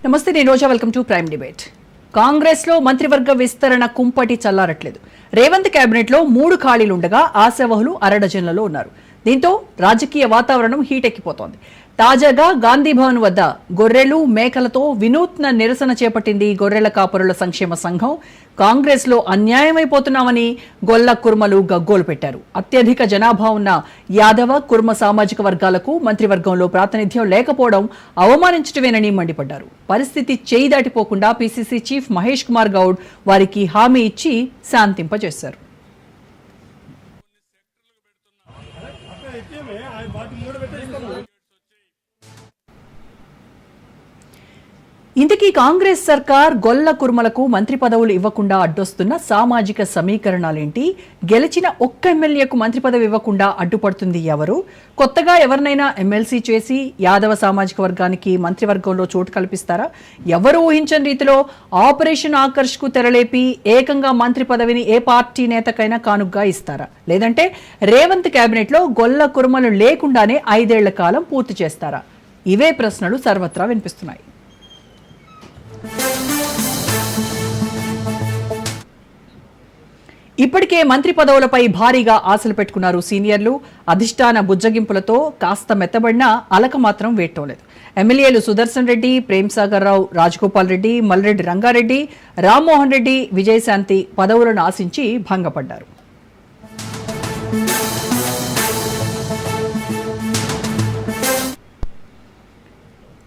నమస్తే, నేను Roja. Welcome to prime debate. Congress లో మంత్రివర్గ విస్తరణ కుంపటి చల్లారట్లేదు. రేవంత్ కేబినెట్ లో 3 ఖాళీలుండగా ఆశావహులు అరడజన్లలో ఉన్నారు. దీంతో రాజకీయ వాతావరణం హీటెక్కిపోతోంది. తాజాగా గాంధీ భవన్ వద్ద గొర్రెలు మేకలతో వినూత్న నిరసన చేపట్టింది గొర్రెల కాపరుల సంక్షేమ సంఘం. కాంగ్రెస్ లో అన్యాయమైపోతున్నామని గొల్ల కుర్మలు గగ్గోలు పెట్టారు. అత్యధిక జనాభా ఉన్న యాదవ కుర్మ సామాజిక వర్గాలకు మంత్రివర్గంలో ప్రాతినిధ్యం లేకపోవడం అవమానించటమేనని మండిపడ్డారు. పరిస్థితి చేయి దాటిపోకుండా పీసీసీ చీఫ్ మహేష్ కుమార్ గౌడ్ వారికి హామీ ఇచ్చి శాంతింపజేశారు. ఇంతకీ కాంగ్రెస్ సర్కార్ గొల్ల కుర్మలకు మంత్రి పదవులు ఇవ్వకుండా అడ్డొస్తున్న సామాజిక సమీకరణాలేంటి? గెలిచిన ఒక్క ఎమ్మెల్యేకు మంత్రి పదవి ఇవ్వకుండా అడ్డుపడుతుంది ఎవరు? కొత్తగా ఎవరినైనా ఎమ్మెల్సీ చేసి యాదవ సామాజిక వర్గానికి మంత్రివర్గంలో చోటు కల్పిస్తారా? ఎవరు ఊహించని రీతిలో ఆపరేషన్ ఆకర్ష్ కు తెరలేపి ఏకంగా మంత్రి పదవిని ఏ పార్టీ నేతకైనా కానుగ్గా ఇస్తారా? లేదంటే రేవంత్ కేబినెట్ లో గొల్ల కుర్మలు లేకుండానే 5 ఏళ్ల కాలం పూర్తి చేస్తారా? ఇవే ప్రశ్నలు సర్వత్రా వినిపిస్తున్నాయి. ఇప్పటికే మంత్రి పదవులపై భారీగా ఆశలు పెట్టుకున్నారు సీనియర్లు. అధిష్టాన బుజ్జగింపులతో కాస్త మెత్తబడినా అలక మాత్రం వేయటం. ఎమ్మెల్యేలు సుదర్శన్ రెడ్డి, ప్రేమ్సాగర్ రావు, రాజగోపాల్ రెడ్డి, మల్రెడ్డి రంగారెడ్డి, రామ్మోహన్ రెడ్డి, విజయశాంతి పదవులను ఆశించి భంగపడ్డారు.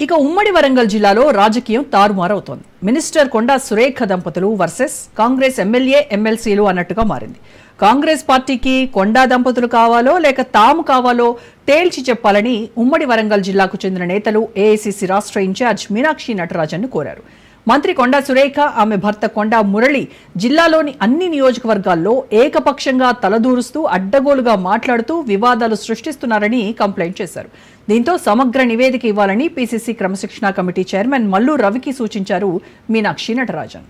ఇక ఉమ్మడి వరంగల్ జిల్లాలో రాజకీయం తారుమారవుతోంది. మినిస్టర్ కొండా సురేఖ దంపతులు వర్సెస్ కాంగ్రెస్ ఎమ్మెల్యే, ఎమ్మెల్సీలు అన్నట్టుగా మారింది. కాంగ్రెస్ పార్టీకి కొండా దంపతులు కావాలో లేక తాము కావాలో తేల్చి చెప్పాలని ఉమ్మడి వరంగల్ జిల్లాకు చెందిన నేతలు ఏఐసీసీ రాష్ట్ర ఇన్ఛార్జ్ మీనాక్షి నటరాజన్ను కోరారు. మంత్రి కొండా సురేఖ, ఆమె భర్త కొండా మురళి జిల్లాలోని అన్ని నియోజకవర్గాల్లో ఏకపక్షంగా తలదూరుస్తూ అడ్డగోలుగా మాట్లాడుతూ వివాదాలు సృష్టిస్తున్నారని కంప్లైంట్ చేశారు. దీంతో సమగ్ర నివేదిక ఇవ్వాలని పీసీసీ క్రమశిక్షణా కమిటీ చైర్మన్ మల్లు రవికి సూచించారు మీనాక్షి నటరాజన్.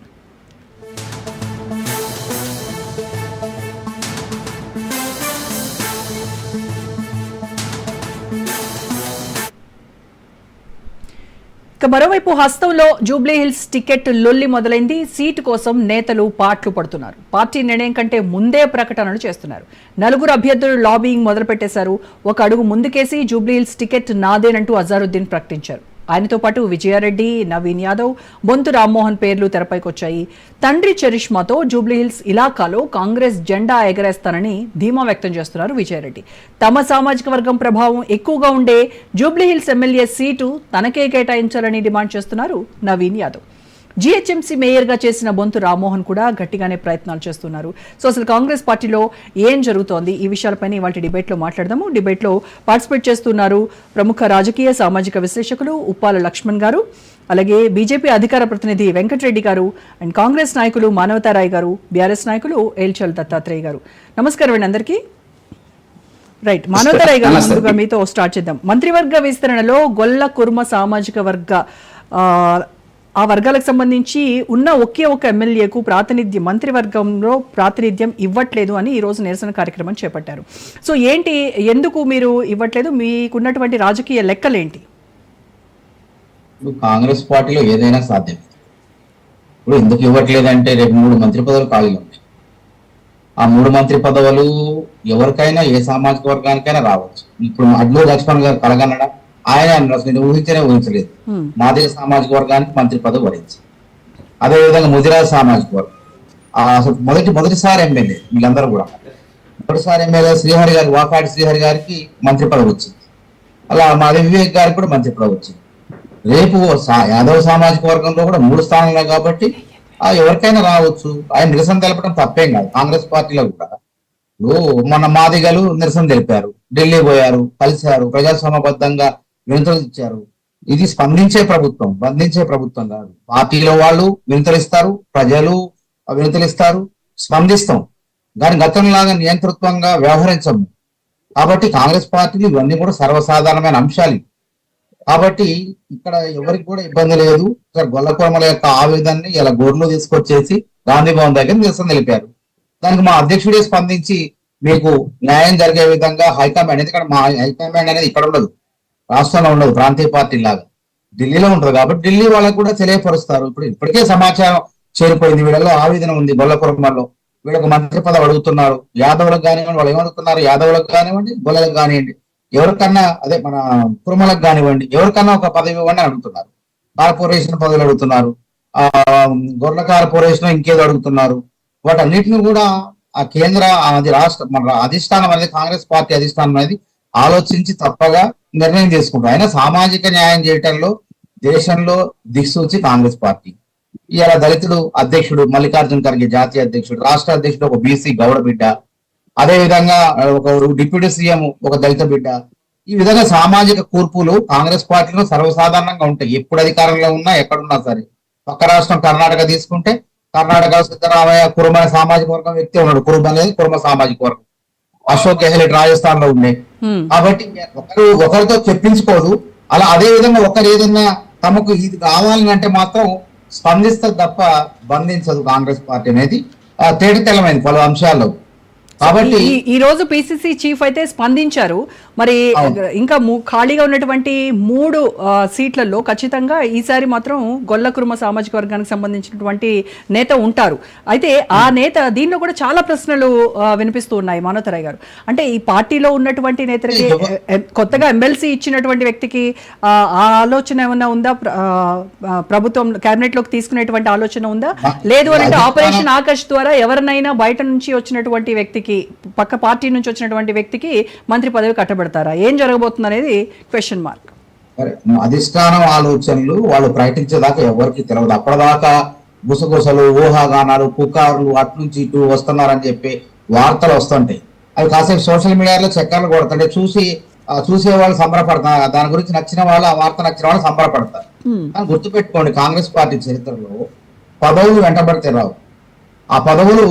మరోవైపు హస్తంలో జూబ్లీహిల్స్ టికెట్ లొల్లి మొదలైంది. సీటు కోసం నేతలు పాట్లు పడుతున్నారు. పార్టీ నిర్ణయం కంటే ముందే ప్రకటనలు చేస్తున్నారు. 4 అభ్యర్థులు లాబింగ్ మొదలుపెట్టేశారు. ఒక అడుగు ముందుకేసి జూబ్లీహిల్స్ టికెట్ నాదేనంటూ అజారుద్దీన్ ప్రకటించారు. ఆయనతో పాటు విజయారెడ్డి, నవీన్ యాదవ్, బొంతు రామ్మోహన్ పేర్లు తెరపైకొచ్చాయి. తండ్రి చరిష్మాతో జూబ్లీహిల్స్ ఇలాకాలో కాంగ్రెస్ జెండా ఎగరేస్తానని ధీమా వ్యక్తం చేస్తున్నారు విజయారెడ్డి. తమ సామాజిక వర్గం ప్రభావం ఎక్కువగా ఉండే జూబ్లీహిల్స్ ఎమ్మెల్యే సీటు తనకే కేటాయించాలని డిమాండ్ చేస్తున్నారు నవీన్ యాదవ్. జీహెచ్ఎంసీ మేయర్గా చేసిన బొంతు రామ్మోహన్ కూడా గట్టిగానే ప్రయత్నాలు చేస్తున్నారు. సో అసలు కాంగ్రెస్ పార్టీలో ఏం జరుగుతోంది, ఈ విషయాలపైన ఇవాళ డిబేట్లో మాట్లాడదాము. డిబేట్లో పార్టిసిపేట్ చేస్తున్నారు ప్రముఖ రాజకీయ సామాజిక విశ్లేషకులు ఉప్పాల లక్ష్మణ్ గారు, అలాగే బీజేపీ అధికార ప్రతినిధి వెంకటరెడ్డి గారు, అండ్ కాంగ్రెస్ నాయకులు మానవతారాయ్ గారు, బీఆర్ఎస్ నాయకులు ఏల్చల్ దత్తాత్రేయ గారు. నమస్కారం అండి అందరికీ. రైట్, మానవతారాయ్ గారు, ముందుగా మీతో స్టార్ట్ చేద్దాం. మంత్రివర్గ విస్తరణలో గొల్ల కుర్మ సామాజిక వర్గ ఆ వర్గాలకు సంబంధించి ఉన్న ఒకే ఒక ఎమ్మెల్యేకు ప్రాతినిధ్యం, మంత్రివర్గంలో ప్రాతినిధ్యం ఇవ్వట్లేదు అని ఈ రోజు నిరసన కార్యక్రమం చేపట్టారు. సో ఏంటి, ఎందుకు మీరు ఇవ్వట్లేదు? మీకున్నటువంటి రాజకీయ లెక్కలేంటి? కాంగ్రెస్ పార్టీలో ఏదైనా సాధ్యం. ఇప్పుడు ఎందుకు ఇవ్వట్లేదంటే రేపు 3 మంత్రి పదవులు ఖాళీలు ఉంటాయి. ఆ 3 మంత్రి పదవులు ఎవరికైనా, ఏ సామాజిక వర్గానికైనా రావచ్చు. ఇప్పుడు అడ్లూరు లక్ష్మణ్ గారు కలగనడా, ఆయన ఊహించలేదు మాదిగ సామాజిక వర్గానికి మంత్రి పదవి వరించి. అదేవిధంగా ముదిరాజ్ సామాజిక వర్గం అసలు మొదటిసారి ఎమ్మెల్యే, వీళ్ళందరూ కూడా మొదటిసారి ఎమ్మెల్యే శ్రీహరి గారికి, వాకాటి శ్రీహరి గారికి మంత్రి పదవి వచ్చింది. అలా మాది వివేక్ గారికి కూడా మంత్రి పదవి వచ్చింది. రేపు యాదవ్ సామాజిక వర్గంలో కూడా 3 స్థానాలు కాబట్టి ఎవరికైనా రావచ్చు. ఆయన నిరసన తెలపడం తప్పేం కాదు. కాంగ్రెస్ పార్టీలో కూడా మన మాదిగలు నిరసన తెలిపారు, ఢిల్లీ పోయారు, కలిశారు, ప్రజాస్వామ్యబద్ధంగా వినతులు ఇచ్చారు. ఇది స్పందించే ప్రభుత్వం, బంధించే ప్రభుత్వం కాదు. పార్టీలో వాళ్ళు వినతులిస్తారు, ప్రజలు వినతులిస్తారు, స్పందిస్తాం. కానీ గతంలాగా నియంతృత్వంగా వ్యవహరించము. కాబట్టి కాంగ్రెస్ పార్టీలు ఇవన్నీ కూడా సర్వసాధారణమైన అంశాలు. కాబట్టి ఇక్కడ ఎవరికి కూడా ఇబ్బంది లేదు. గొల్లకుర్మల యొక్క ఆవేదనని ఇలా గోర్లో తీసుకొచ్చేసి గాంధీ భవన్ దగ్గర నిరసన తెలిపారు. దానికి మా అధ్యక్షుడే స్పందించి మీకు న్యాయం జరిగే విధంగా హైకమాండ్, ఎందుకంటే మా హైకమాండ్ అనేది ఇక్కడ ఉండదు, రాష్ట్రంలో ఉండదు, ప్రాంతీయ పార్టీ లాగా ఢిల్లీలో ఉంటుంది కాబట్టి ఢిల్లీ వాళ్ళకు కూడా తెలియపరుస్తారు. ఇప్పుడు ఇప్పటికే సమాచారం చేరిపోయింది, వీళ్ళలో ఆవేదన ఉంది. గొల్ల కుటుంబంలో వీళ్ళకి మంత్రి పదవి అడుగుతున్నారు. యాదవులకు కానివ్వండి, వాళ్ళు ఏమడుగుతున్నారు, యాదవులకు కానివ్వండి, గొల్లలకు కానివ్వండి, ఎవరికన్నా అదే మన కురుమలకు కానివ్వండి, ఎవరికన్నా ఒక పదవి ఇవ్వండి అడుగుతున్నారు. కార్పొరేషన్ పదవులు అడుగుతున్నారు, ఆ గొర్రెల కార్పొరేషన్ ఇంకేదో అడుగుతున్నారు. వాటన్నిటిని కూడా ఆ కేంద్ర అది రాష్ట్ర మన అధిష్టానం అనేది, కాంగ్రెస్ పార్టీ అధిష్టానం అనేది ఆలోచించి తప్పగా నిర్ణయం తీసుకుంటారు. అయినా సామాజిక న్యాయం చేయటంలో దేశంలో దిక్సూచి కాంగ్రెస్ పార్టీ. ఇవాళ దళితుడు అధ్యక్షుడు మల్లికార్జున ఖర్గే జాతీయ అధ్యక్షుడు, రాష్ట్ర అధ్యక్షుడు ఒక బీసీ గౌడ బిడ్డ, అదే విధంగా ఒక డిప్యూటీ సీఎం ఒక దళిత బిడ్డ. ఈ విధంగా సామాజిక కూర్పులు కాంగ్రెస్ పార్టీలో సర్వసాధారణంగా ఉంటాయి, ఎప్పుడు అధికారంలో ఉన్నా ఎక్కడున్నా సరే. పక్క రాష్ట్రం కర్ణాటక తీసుకుంటే, కర్ణాటక సిద్ధరామయ్య కురుమ సామాజిక వర్గం వ్యక్తి ఉన్నాడు, కురుమ అనేది కురుమ సామాజిక వర్గం. అశోక్ గెహ్లోట్ రాజస్థాన్ లో ఉండే. కాబట్టి ఒకరితో చెప్పించుకోదు. అలా అదే విధంగా ఒకరు ఏదైనా తమకు ఇది కావాలని అంటే మాత్రం స్పందిస్తుంది తప్ప బంధించదు కాంగ్రెస్ పార్టీ అనేది తేటతెల్లమైంది పలు అంశాల్లో. కాబట్టి ఈ రోజు పిసిసి చీఫ్ అయితే స్పందించారు. మరి ఇంకా ఖాళీగా ఉన్నటువంటి 3 సీట్లలో ఖచ్చితంగా ఈసారి మాత్రం గొల్ల కురుమ సామాజిక వర్గానికి సంబంధించినటువంటి నేత ఉంటారు. అయితే ఆ నేత దీనిలో కూడా చాలా ప్రశ్నలు వినిపిస్తూ ఉన్నాయి మానవతరాయ్ గారు. అంటే ఈ పార్టీలో ఉన్నటువంటి నేతలకి కొత్తగా ఎమ్మెల్సీ ఇచ్చినటువంటి వ్యక్తికి ఆ ఆలోచన ఏమన్నా ఉందా? ప్రభుత్వం కేబినెట్ లోకి తీసుకునేటువంటి ఆలోచన ఉందా? లేదు అని అంటే ఆపరేషన్ ఆకాష్ ద్వారా ఎవరినైనా బయట నుంచి వచ్చినటువంటి వ్యక్తికి, పక్క పార్టీ నుంచి వచ్చినటువంటి వ్యక్తికి మంత్రి పదవి కట్టబెడతారా? ఏం జరగబోతుంది అనేది క్వశ్చన్ మార్క్. అధిష్టానం ఆలోచనలు వాళ్ళు ప్రకటించేదాకా ఎవరికి తెలియదు. అప్పటిదాకా గుసగుసలు, ఊహాగానాలు, పుకార్లు అట్నుంచి ఇటు వస్తున్నారని చెప్పి వార్తలు వస్తుంటాయి. అవి కాసేపు సోషల్ మీడియాలో చక్కర్లు కొడుతుంటే చూసే వాళ్ళు సంబరపడతారు. దాని గురించి నచ్చిన వాళ్ళు, ఆ వార్త నచ్చిన వాళ్ళు సంబరపడతారు. కానీ గుర్తుపెట్టుకోండి, కాంగ్రెస్ పార్టీ చరిత్రలో పదవులు వెంటబడితే రావు. ఆ పదవులు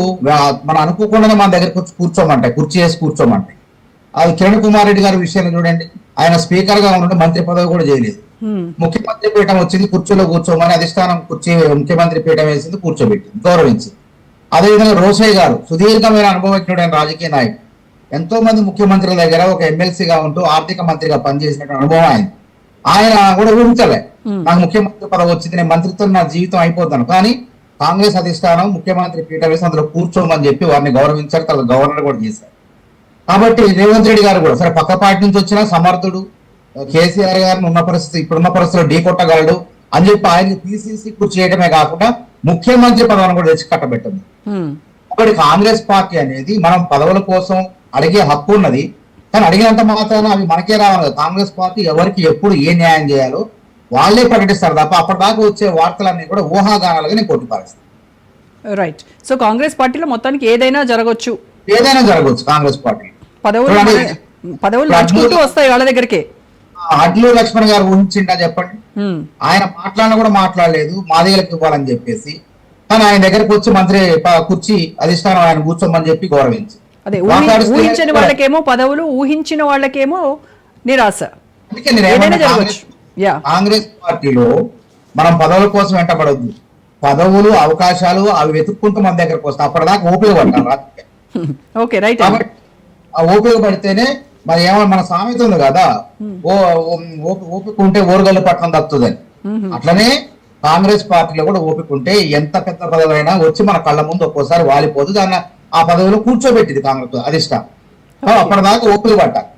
మనం అనుకోకుండానే మన దగ్గరకు వచ్చి కూర్చోమంటాయి, కుర్చీ వేసి కూర్చోమంటాయి. అది కిరణ్ కుమార్ రెడ్డి గారి విషయంలో చూడండి, ఆయన స్పీకర్ గా ఉంటే మంత్రి పదవి కూడా చేయలేదు. ముఖ్యమంత్రి పీఠం వచ్చింది, కుర్చీలో కూర్చోమని అధిష్టానం కుర్చీ ముఖ్యమంత్రి పీఠం వేసింది, కూర్చోబెట్టింది, గౌరవించింది. అదేవిధంగా రోసయ్య గారు సుదీర్ఘమైన అనుభవజ్ఞుడైన రాజకీయ నాయకుడు, ఎంతో మంది ముఖ్యమంత్రుల దగ్గర ఒక ఎమ్మెల్సీగా ఉంటూ ఆర్థిక మంత్రిగా పనిచేసినటువంటి అనుభవం ఆయన కూడా ఊహించలే నాకు ముఖ్యమంత్రి పదవి వచ్చింది, నేను మంత్రితో నా జీవితం అయిపోతాను. కానీ కాంగ్రెస్ అధిష్టానం ముఖ్యమంత్రి పీఠం వేసి అందులో కూర్చోమని చెప్పి వారిని గౌరవించారు, తన గవర్నర్ కూడా చేశారు. కాబట్టి రేవంత్ రెడ్డి గారు కూడా సరే పక్క పార్టీ నుంచి వచ్చిన సమర్థుడు, కేసీఆర్ గారిని ఉన్న పరిస్థితి ఇప్పుడున్న పరిస్థితిలో ఢీ కొట్టగలడు అని చెప్పి ఆయన పిసిసి కుర్చీ చేయడమే కాకుండా ముఖ్యమంత్రి పదవిని కూడా తెచ్చి కట్టబెట్టింది. కాబట్టి కాంగ్రెస్ పార్టీ అనేది మనం పదవుల కోసం అడిగే హక్కు ఉన్నది, కానీ అడిగినంత మాత్రాన అవి మనకే రావాలి. కాంగ్రెస్ పార్టీ ఎవరికి ఎప్పుడు ఏ న్యాయం చేయాలో వాళ్ళే ప్రకటిస్తారు తప్ప అప్పటిదాకా వచ్చే వార్తలన్నీ కూడా ఊహాగానాలుగా నేను కొట్టిపారేస్తాను. రైట్. సో కాంగ్రెస్ పార్టీలో మొత్తానికి ఏదైనా జరగవచ్చు కాంగ్రెస్ పార్టీ పదవులు నడుచుకుంటూ వస్తాయి వాళ్ళ దగ్గరికి. అడ్లు లక్ష్మణ్ గారు ఊహించిండా చెప్పండి? ఆయన మాట్లాడినా కూడా మాట్లాడలేదు, మాదిగలకు ఇవ్వాలని చెప్పేసి. కానీ ఆయన దగ్గరకు వచ్చి మంత్రి కుర్చీ అధిష్టానం ఆయన కూర్చోమని చెప్పి గౌరవించి, అదే ఊహించని వాళ్ళకేమో పదవులు, ఊహించిన వాళ్ళకేమో నిరాశ. కాంగ్రెస్ పార్టీలో మనం పదవుల కోసం వెంటబడద్దు, పదవులు అవకాశాలు అవి వెతుక్కుంటూ మన దగ్గరకు వస్తాయి. అప్పటిదాకా ఓపిక పడతాం రాజకీయ. కాబట్టి ఆ ఓపిక పడితేనే మరి ఏమన్నా మన సామెత ఉంది కదా, ఓపిక ఉంటే ఓరుగల్లు పట్టణం దక్కుతుందని. అట్లనే కాంగ్రెస్ పార్టీలో కూడా ఓపిక ఉంటే ఎంత పెద్ద పదవి అయినా వచ్చి మన కళ్ళ ముందు ఒక్కోసారి వాలిపోదు, దాన్ని ఆ పదవిలో కూర్చోబెట్టింది కాంగ్రెస్ అధిష్టానం. అప్పటిదాకా ఓపిక పట్టాలి.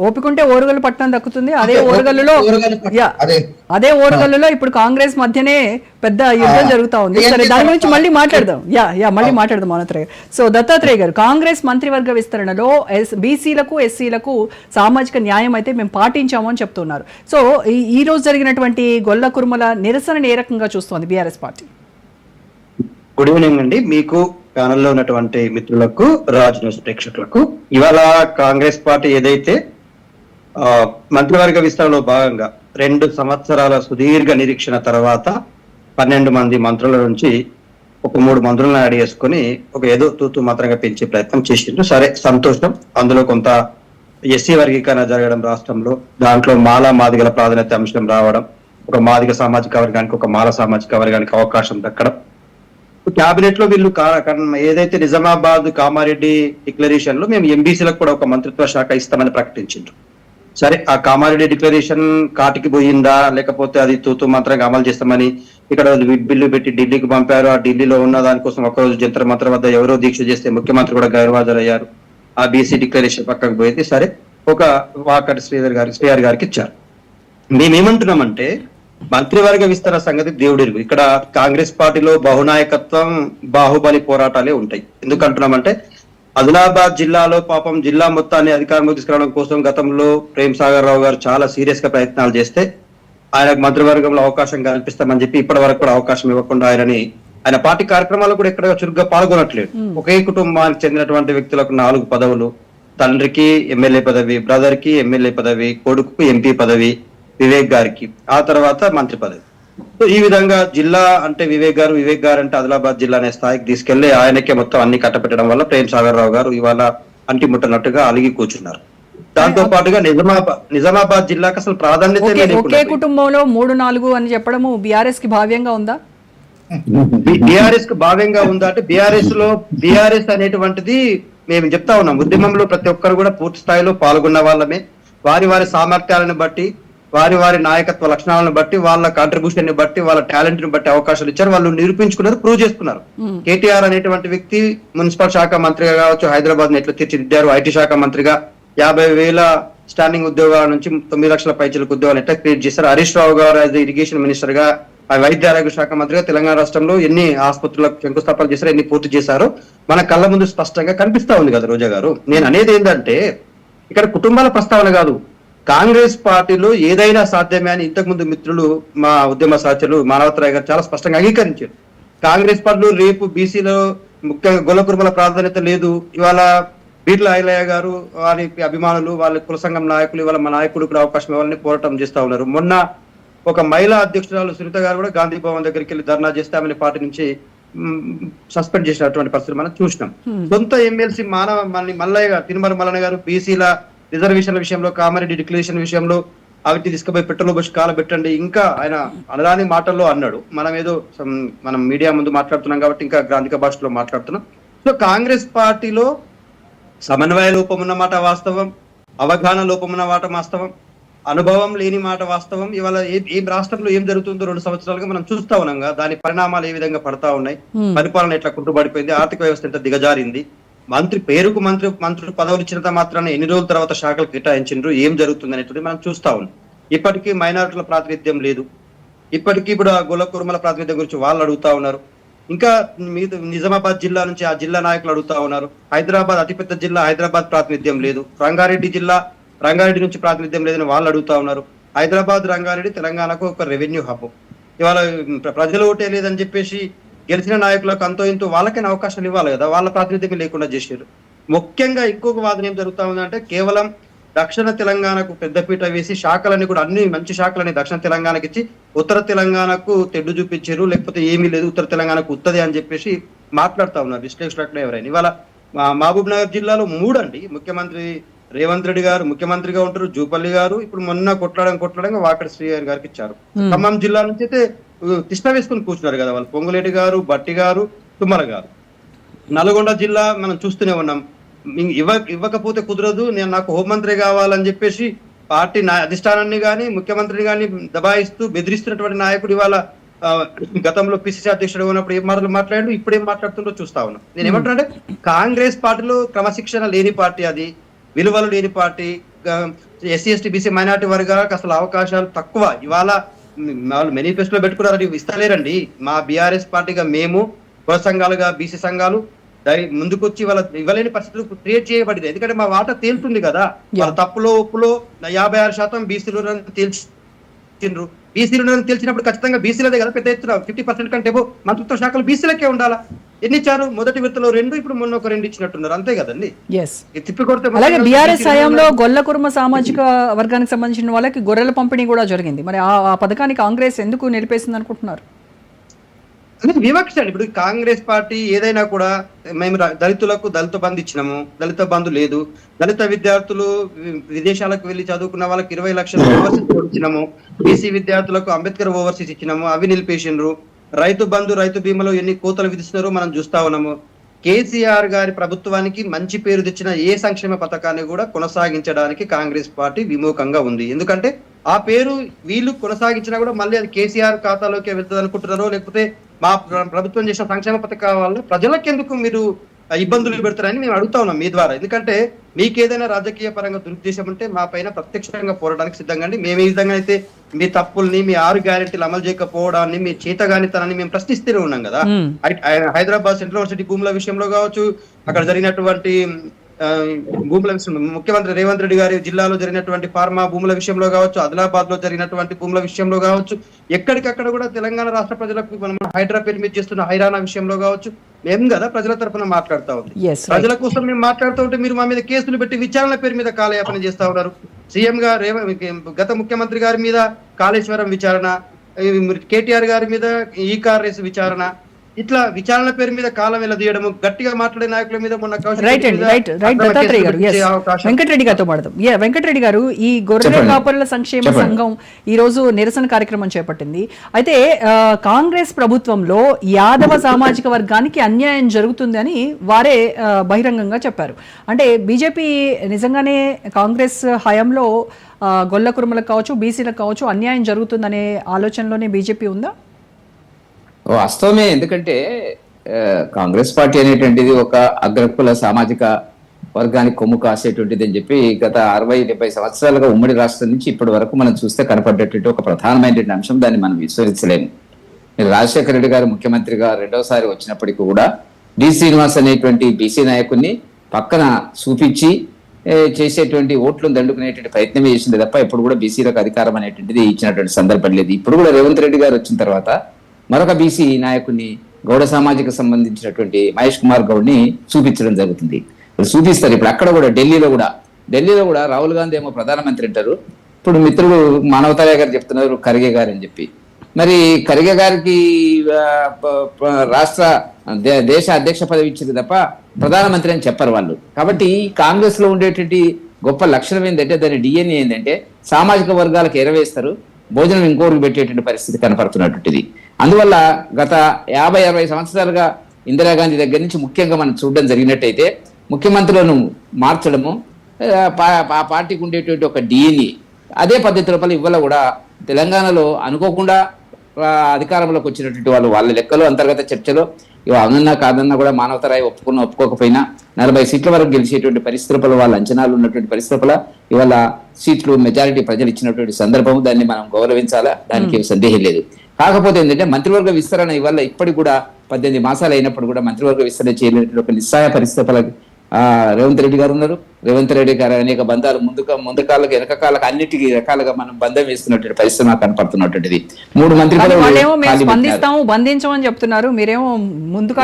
ఓపికంటే ఓరుగల్లు పట్టణం దక్కుతుంది. అదే ఓరుగల్లులో ఇప్పుడు కాంగ్రెస్ మధ్యనే పెద్ద యుద్ధం జరుగుతా ఉంది. సరే, దాని గురించి మళ్ళీ మాట్లాడదాం. మళ్ళీ మాట్లాడదాం మానవతరాయ్. సో దత్తాత్రేయ గారు, కాంగ్రెస్ మంత్రివర్గ విస్తరణలో బీసీలకు, ఎస్సీలకు సామాజిక న్యాయం అయితే మేము పాటించాము అని చెప్తున్నారు. సో ఈ రోజు జరిగినటువంటి గొల్ల కురుమల నిరసన ఏ రకంగా చూస్తోంది బీఆర్ఎస్ పార్టీ? గుడ్ ఈవినింగ్ అండి, మీకు ప్యానెల్లో ఉన్నటువంటి మిత్రులకు, రాజ్ న్యూస్ ప్రేక్షకులకు. ఇవాళ కాంగ్రెస్ పార్టీ ఏదైతే మంత్రివర్గ విస్తరణలో భాగంగా 2 సంవత్సరాల సుదీర్ఘ నిరీక్షణ తర్వాత 12 మంది మంత్రుల నుంచి ఒక 3 మంత్రులను యాడ్ చేసుకుని ఒక ఏదో తూతు మాత్రంగా పెంచే ప్రయత్నం చేసిండ్రు. సరే, సంతోషం. అందులో కొంత ఎస్సీ వర్గీకరణ జరగడం రాష్ట్రంలో, దాంట్లో మాదిగల ప్రాధాన్యత అంశం రావడం, ఒక మాదిగ సామాజిక వర్గానికి, ఒక మాల సామాజిక వర్గానికి అవకాశం దక్కడం. క్యాబినెట్ లో వీళ్ళు ఏదైతే నిజామాబాద్ కామారెడ్డి డిక్లరేషన్ లో మేము ఎంబీసీలకు కూడా ఒక మంత్రిత్వ శాఖ ఇస్తామని ప్రకటించారు. సరే ఆ కామారెడ్డి డిక్లరేషన్ కాటికి పోయిందా, లేకపోతే అది తూతు మాత్రంగా అమలు చేస్తామని ఇక్కడ బిల్లు పెట్టి ఢిల్లీకి పంపారు. ఆ ఢిల్లీలో ఉన్న దానికోసం ఒకరోజు జంతర్ మంతర్ వద్ద ఎవరో దీక్ష చేస్తే ముఖ్యమంత్రి కూడా గైర్హాజరయ్యారు. ఆ బీసీ డిక్లరేషన్ పక్కకు పోయింది. సరే, ఒక వాకటి శ్రీహరి గారికి ఇచ్చారు. మేమేమంటున్నామంటే మంత్రివర్గ విస్తరణ సంగతి దేవుడిరుగు. ఇక్కడ కాంగ్రెస్ పార్టీలో బహునాయకత్వం, బాహుబలి పోరాటాలే ఉంటాయి. ఎందుకంటున్నామంటే ఆదిలాబాద్ జిల్లాలో పాపం జిల్లా మొత్తాన్ని అధికారంలోకి తీసుకురావడం కోసం గతంలో ప్రేమ్ సాగర్ రావు గారు చాలా సీరియస్ గా ప్రయత్నాలు చేస్తే ఆయనకు మంత్రివర్గంలో అవకాశం కల్పిస్తామని చెప్పి ఇప్పటి వరకు కూడా అవకాశం ఇవ్వకుండా ఆయన పార్టీ కార్యక్రమాలు కూడా ఎక్కడ చురుగ్గా పాల్గొనట్లేదు. ఒకే కుటుంబానికి చెందినటువంటి వ్యక్తులకు 4 పదవులు, తండ్రికి ఎమ్మెల్యే పదవి, బ్రదర్ కి ఎమ్మెల్యే పదవి, కొడుకు ఎంపీ పదవి, వివేక్ గారికి ఆ తర్వాత మంత్రి పదవి. సో ఈ విధంగా జిల్లా అంటే వివేక్ గారు అంటే ఆదిలాబాద్ జిల్లా అనే స్థాయికి తీసుకెళ్లి ఆయనకే మొత్తం అన్ని కట్టపెట్టడం వల్ల ప్రేమ్ సాగర్ రావు గారు ఇవాళ అంటిముట్టనట్టుగా అలిగి కూర్చున్నారు. దాంతో పాటుగా నిజామాబాద్ జిల్లాకు అసలు ప్రాధాన్యత ఒకే కుటుంబంలో 3-4 అని చెప్పడము బీఆర్ఎస్ కి భావ్యంగా ఉందా? బీఆర్ఎస్ కు భావ్యంగా ఉందా అంటే బీఆర్ఎస్ అనేటువంటిది మేము చెప్తా ఉన్నాం. ఉద్యమంలో ప్రతి ఒక్కరు కూడా పూర్తి స్థాయిలో పాల్గొన్న వాళ్ళమే. వారి సామర్థ్యాలను బట్టి, వారి నాయకత్వ లక్షణాలను బట్టి, వాళ్ళ కాంట్రిబ్యూషన్ ని బట్టి, వాళ్ళ టాలెంట్ ని బట్టి అవకాశాలు ఇచ్చారు. వాళ్ళు నిరూపించుకున్నారు, ప్రూవ్ చేసుకున్నారు. కేటీఆర్ అనేటువంటి వ్యక్తి మున్సిపల్ శాఖ మంత్రిగా కావచ్చు, హైదరాబాద్ ని ఎట్లా తీర్చిదిద్దారు, ఐటీ శాఖ మంత్రిగా 50,000 స్టాండింగ్ ఉద్యోగాల నుంచి 9 లక్షల పైచలకు ఉద్యోగాలు ఎట్లా క్రియేట్ చేశారు. హరీష్ రావు గారు యాజ్ ఇరిగేషన్ మినిస్టర్ గా, వైద్య ఆరోగ్య శాఖ మంత్రిగా తెలంగాణ రాష్ట్రంలో ఎన్ని ఆసుపత్రులకు శంకుస్థాపన చేశారో, ఎన్ని పూర్తి చేశారో మన కళ్ళ ముందు స్పష్టంగా కనిపిస్తా ఉంది కదా రోజా గారు. నేను అనేది ఏంటంటే ఇక్కడ కుటుంబాల ప్రస్తావన కాదు, కాంగ్రెస్ పార్టీలో ఏదైనా సాధ్యమే అని ఇంతకు ముందు మిత్రులు, మా ఉద్యమ సహచరులు మానవతరాయ్ గారు చాలా స్పష్టంగా అంగీకరించారు. కాంగ్రెస్ పార్టీలో రేపు బీసీలో ముఖ్యంగా గొల్ల కుర్మల ప్రాధాన్యత లేదు. ఇవాళ బీట్ల ఐలయ్య గారు, వారి అభిమానులు, వాళ్ళ కుల సంఘం నాయకులు ఇవాళ మా నాయకుడు కూడా అవకాశం ఇవ్వాలని పోరాటం చేస్తా ఉన్నారు. మొన్న ఒక మహిళా అధ్యక్షురాలు సునీత గారు కూడా గాంధీ భవన్ దగ్గరికి వెళ్ళి ధర్నా చేస్తే ఆమె పార్టీ నుంచి సస్పెండ్ చేసినటువంటి పరిస్థితి మనం చూసినాం. సొంత ఎమ్మెల్సీ మల్లయ్య గారు, తిరుమల మల్లన్న గారు బీసీల రిజర్వేషన్ల విషయంలో, కామారెడ్డి డిక్లరేషన్ విషయంలో అవిటి తీసుకుపోయి పెట్రోల్ బస్సు కాలబెట్టండి ఇంకా ఆయన అనరాని మాటల్లో అన్నాడు. మనం మీడియా ముందు మాట్లాడుతున్నాం కాబట్టి ఇంకా గ్రాంధిక భాషలో మాట్లాడుతున్నాం. సో కాంగ్రెస్ పార్టీలో సమన్వయ లోపం ఉన్న మాట వాస్తవం, అవగాహన లోపం ఉన్న మాట వాస్తవం, అనుభవం లేని మాట వాస్తవం. ఇవాళ ఏ రాష్ట్రంలో ఏం జరుగుతుందో 2 సంవత్సరాలుగా మనం చూస్తా ఉన్నాం. దాని పరిణామాలు ఏ విధంగా పడతా ఉన్నాయి, పరిపాలన ఎట్లా కుంటుపడిపోయింది, ఆర్థిక వ్యవస్థ ఎంత దిగజారింది, పేరుకు మంత్రులు పదవులు ఇచ్చినంత మాత్రాన ఎన్ని రోజుల తర్వాత శాఖలు కేటాయించిండ్రు, ఏం జరుగుతుంది అనేటువంటి మనం చూస్తా ఉన్నాం. ఇప్పటికీ మైనారిటీల ప్రాతినిధ్యం లేదు. ఇప్పటికీ ఇప్పుడు గొల్ల కుర్మల ప్రాతినిధ్యం గురించి వాళ్ళు అడుగుతా ఉన్నారు. ఇంకా నిజామాబాద్ జిల్లా నుంచి ఆ జిల్లా నాయకులు అడుగుతా ఉన్నారు. హైదరాబాద్ అతిపెద్ద జిల్లా, హైదరాబాద్ ప్రాతినిధ్యం లేదు. రంగారెడ్డి నుంచి ప్రాతినిధ్యం లేదని వాళ్ళు అడుగుతా ఉన్నారు. హైదరాబాద్, రంగారెడ్డి తెలంగాణకు ఒక రెవెన్యూ హబ్. ఇవాళ ప్రజలు ఓటే లేదని చెప్పేసి గెలిచిన నాయకులకు అంతో ఇంతో వాళ్ళకైనా అవకాశాలు ఇవ్వాలి కదా, వాళ్ళ ప్రాతినిధ్యం లేకుండా చేశారు. ముఖ్యంగా ఇంకొక వాదన ఏం జరుగుతా ఉందంటే కేవలం దక్షిణ తెలంగాణకు పెద్దపీట వేసి శాఖలని కూడా అన్ని మంచి శాఖలని దక్షిణ తెలంగాణకి ఇచ్చి ఉత్తర తెలంగాణకు తెడ్డు చూపించారు, లేకపోతే ఏమీ లేదు ఉత్తర తెలంగాణకు ఉత్తది అని చెప్పేసి మాట్లాడుతా ఉన్నారు విశ్లేషకులు ఎవరైనా. ఇవాళ మహబూబ్ నగర్ జిల్లాలో 3 అండి. ముఖ్యమంత్రి రేవంత్ రెడ్డి గారు ముఖ్యమంత్రిగా ఉంటారు, జూపల్లి గారు ఇప్పుడు మొన్న కొట్లాడంగా వాకటి శ్రీహరి గారికి ఇచ్చారు. ఖమ్మం జిల్లా నుంచి అయితే తిష్ట వేసుకుని కూర్చున్నారు కదా వాళ్ళు, పొంగులేటి గారు, బట్టి గారు, తుమ్మల గారు. నల్గొండ జిల్లా మనం చూస్తూనే ఉన్నాం, ఇవ్వకపోతే కుదరదు, నాకు హోంమంత్రి కావాలని చెప్పేసి పార్టీ అధిష్టానాన్ని కానీ ముఖ్యమంత్రిని కానీ దబాయిస్తూ బెదిరిస్తున్నటువంటి నాయకుడు ఇవాళ గతంలో పిసిసి అధ్యక్షుడు ఉన్నప్పుడు ఏం మాటలు మాట్లాడు, ఇప్పుడు ఏం మాట్లాడుతుందో చూస్తా ఉన్నాం. నేను ఏమంటున్నా అంటే కాంగ్రెస్ పార్టీలో క్రమశిక్షణ లేని పార్టీ, అది విలువలు లేని party. SC ST BC minority వర్గాలకు అసలు అవకాశాలు తక్కువ. ఇవాళ వాళ్ళు మేనిఫెస్టోలో పెట్టుకున్నారని ఇస్తలేరండి. మా బీఆర్ఎస్ పార్టీగా మేము కుల సంఘాలుగా బీసీ సంఘాలు ముందుకొచ్చి వాళ్ళ ఇవ్వలేని పరిస్థితులు క్రియేట్ చేయబడింది. ఎందుకంటే మా వాటా తేలుతుంది కదా, వాళ్ళ తప్పులో ఒప్పులో 56% బీసీలు తేల్చిండ్రు. బీసీలు తెలిసినప్పుడు ఖచ్చితంగా బీసీలదే కదా పెద్ద ఎత్తున 50% కంటే మంత్రిత్వ శాఖలు బీసీలకే ఉండాలా. ఎన్ని ఇచ్చారు? మొదటి విడతలో 2, ఇప్పుడు మొన్న ఒక 2 ఇచ్చినట్టున్నారు, అంతే కదండి. అలాగే బీఆర్ఎస్ హయాంలో గొల్ల కుర్మ సామాజిక వర్గానికి సంబంధించిన వాళ్ళకి గొర్రెల పంపిణీ కూడా జరిగింది. మరి ఆ పథకాన్ని కాంగ్రెస్ ఎందుకు నిలిపేసింది అనుకుంటున్నారు? వివక్ష అండి. ఇప్పుడు కాంగ్రెస్ పార్టీ ఏదైనా కూడా మేము దళితులకు దళిత బంధు ఇచ్చినాము, దళిత బంధు లేదు. దళిత విద్యార్థులు విదేశాలకు వెళ్లి చదువుకున్న వాళ్ళకి 20 లక్షల ఓవర్సీస్ ఇచ్చినాము. బీసీ విద్యార్థులకు అంబేద్కర్ ఓవర్సీస్ ఇచ్చినాము, అవి నిలిపేసిండ్రు. రైతు బంధు రైతు బీమాలో ఎన్ని కోతలు విధిస్తున్నారో మనం చూస్తా ఉన్నాము. కేసీఆర్ గారి ప్రభుత్వానికి మంచి పేరు తెచ్చిన ఏ సంక్షేమ పథకాన్ని కూడా కొనసాగించడానికి కాంగ్రెస్ పార్టీ విముఖంగా ఉంది. ఎందుకంటే ఆ పేరు వీళ్ళు కొనసాగించినా కూడా మళ్ళీ అది కేసీఆర్ ఖాతాలోకి వెళ్తుంది అనుకుంటున్నారో, లేకపోతే మా ప్రభుత్వం చేసిన సంక్షేమ పథకాల వల్ల ప్రజలకు ఎందుకు మీరు ఇబ్బందులు పెడతారని మేము అడుగుతా ఉన్నాం మీ ద్వారా. ఎందుకంటే మీకు ఏదైనా రాజకీయ పరంగా దురుద్దేశం ఉంటే మా పైన ప్రత్యక్షంగా పోరాడానికి సిద్ధంగా అండి. మేము ఏ విధంగా అయితే మీ తప్పుల్ని, మీ 6 గ్యారెంటీలు అమలు చేయకపోవడాన్ని, మీ చేతగానితనాన్ని మేము ప్రశ్నిస్తూనే ఉన్నాం కదా. హైదరాబాద్ సెంట్రల్ యూనివర్సిటీ భూముల విషయంలో కావచ్చు, అక్కడ జరిగినటువంటి భూముల విషయం, ముఖ్యమంత్రి రేవంత్ రెడ్డి గారి జిల్లాలో జరిగినటువంటి ఫార్మా భూముల విషయంలో కావచ్చు, ఆదిలాబాద్ లో జరిగినటువంటి భూముల విషయంలో కావచ్చు, ఎక్కడికక్కడ కూడా తెలంగాణ రాష్ట్ర ప్రజలకు మనం హైదరాబాద్ మీద చేస్తున్న హైరానా విషయంలో కావచ్చు, మేము కదా ప్రజల తరఫున మాట్లాడుతూ ఉంది. ప్రజల కోసం మేము మాట్లాడుతూ ఉంటే మీరు మా మీద కేసులు పెట్టి విచారణ పేరు మీద కాలయాపన చేస్తా ఉన్నారు. సీఎం గారు గత ముఖ్యమంత్రి గారి మీద కాళేశ్వరం విచారణ, కేటీఆర్ గారి మీద ఈ కార్ రేసు విచారణ, ఇట్లా విచారణ పేరు మీద కాలం ఎలా తీయడము, గట్టిగా మాట్లాడే నాయకుల మీద మొన్న వెంకటరెడ్డి గారితో మాట్లాడదాం. వెంకటరెడ్డి గారు, ఈ గొర్రెల కాపరుల సంక్షేమ సంఘం ఈ రోజు నిరసన కార్యక్రమం చేపట్టింది. అయితే కాంగ్రెస్ ప్రభుత్వంలో యాదవ సామాజిక వర్గానికి అన్యాయం జరుగుతుంది అని వారే బహిరంగంగా చెప్పారు. అంటే బీజేపీ నిజంగానే కాంగ్రెస్ హయాంలో గొల్ల కురుమలకు కావచ్చు, బీసీలకు కావచ్చు అన్యాయం జరుగుతుందనే ఆలోచనలోనే బీజేపీ ఉందా? వాస్తవమే. ఎందుకంటే కాంగ్రెస్ పార్టీ అనేటువంటిది ఒక అగ్రకుల సామాజిక వర్గానికి కొమ్ము కాసేటువంటిది అని చెప్పి గత 60-70 సంవత్సరాలుగా ఉమ్మడి రాష్ట్రం నుంచి ఇప్పటి వరకు మనం చూస్తే కనపడ్డటువంటి ఒక ప్రధానమైనటువంటి అంశం. దాన్ని మనం విస్మరించలేము. రాజశేఖర రెడ్డి గారు ముఖ్యమంత్రిగా రెండోసారి వచ్చినప్పటికీ కూడా డి శ్రీనివాస్ అనేటువంటి బీసీ నాయకుడిని పక్కన చూపించి చేసేటువంటి ఓట్లను దండుకునేటువంటి ప్రయత్నమే చేసింది తప్ప ఎప్పుడు కూడా బీసీలకు అధికారం అనేటువంటిది ఇచ్చినటువంటి సందర్భం లేదు. ఇప్పుడు కూడా రేవంత్ రెడ్డి గారు వచ్చిన తర్వాత మరొక బీసీ నాయకుడిని గౌడ సామాజిక సంబంధించినటువంటి మహేష్ కుమార్ గౌడ్ని చూపించడం జరుగుతుంది. ఇప్పుడు చూపిస్తారు. ఇప్పుడు అక్కడ కూడా ఢిల్లీలో కూడా రాహుల్ గాంధీ ఏమో ప్రధానమంత్రి అంటారు. ఇప్పుడు మిత్రుడు మానవతాయ గారు చెప్తున్నారు ఖర్గే గారు అని చెప్పి. మరి ఖర్గే గారికి రాష్ట్ర దేశ అధ్యక్ష పదవి ఇచ్చింది తప్ప ప్రధానమంత్రి అని చెప్పరు వాళ్ళు. కాబట్టి కాంగ్రెస్ లో ఉండేటువంటి గొప్ప లక్షణం ఏంటంటే, దాని డిఎన్ఏ ఏంటంటే సామాజిక వర్గాలకు ఎరవేస్తారు, భోజనం ఇంకోరికి పెట్టేటువంటి పరిస్థితి కనపడుతున్నటువంటిది. అందువల్ల గత 50-60 సంవత్సరాలుగా ఇందిరాగాంధీ దగ్గర నుంచి ముఖ్యంగా మనం చూడడం జరిగినట్టయితే ముఖ్యమంత్రులను మార్చడము, ఆ పార్టీకి ఉండేటువంటి ఒక డిఎన్ఏ అదే పద్ధతి లోపల ఇవాళ కూడా తెలంగాణలో అనుకోకుండా అధికారంలోకి వచ్చినటువంటి వాళ్ళు వాళ్ళ లెక్కలో అంతర్గత చర్చలో ఇవి అవునన్నా కాదన్నా కూడా మానవతరాయి ఒప్పుకోకపోయినా 40 సీట్ల వరకు గెలిచేటువంటి పరిస్థితుల వాళ్ళ అంచనాలు ఉన్నటువంటి పరిస్థితుల ఇవాళ సీట్లు మెజారిటీ ప్రజలు ఇచ్చినటువంటి సందర్భం. దాన్ని మనం గౌరవించాలా, దానికి సందేహం లేదు. కాకపోతే ఏంటంటే మంత్రివర్గ విస్తరణ ఇవాళ ఇప్పటికి కూడా 18 మాసాలు అయినప్పుడు కూడా మంత్రివర్గ విస్తరణ చేయలేటువంటి ఒక నిస్సహాయ పరిస్థితులకు రేవంత్ రెడ్డి గారు ఉన్నారు. రేవంత్ రెడ్డి గారు అనేక బంధాలు ముందు కాళ్ళకి వెనక కాళ్ళకి అన్నిటికీ రకాలుగా మనం బంధం వేస్తున్నటువంటి పరిస్థితి నాకు కనపడుతున్నటువంటిది. 3 మంత్రి బంధించమని చెప్తున్నారు, మీరేమో ముందు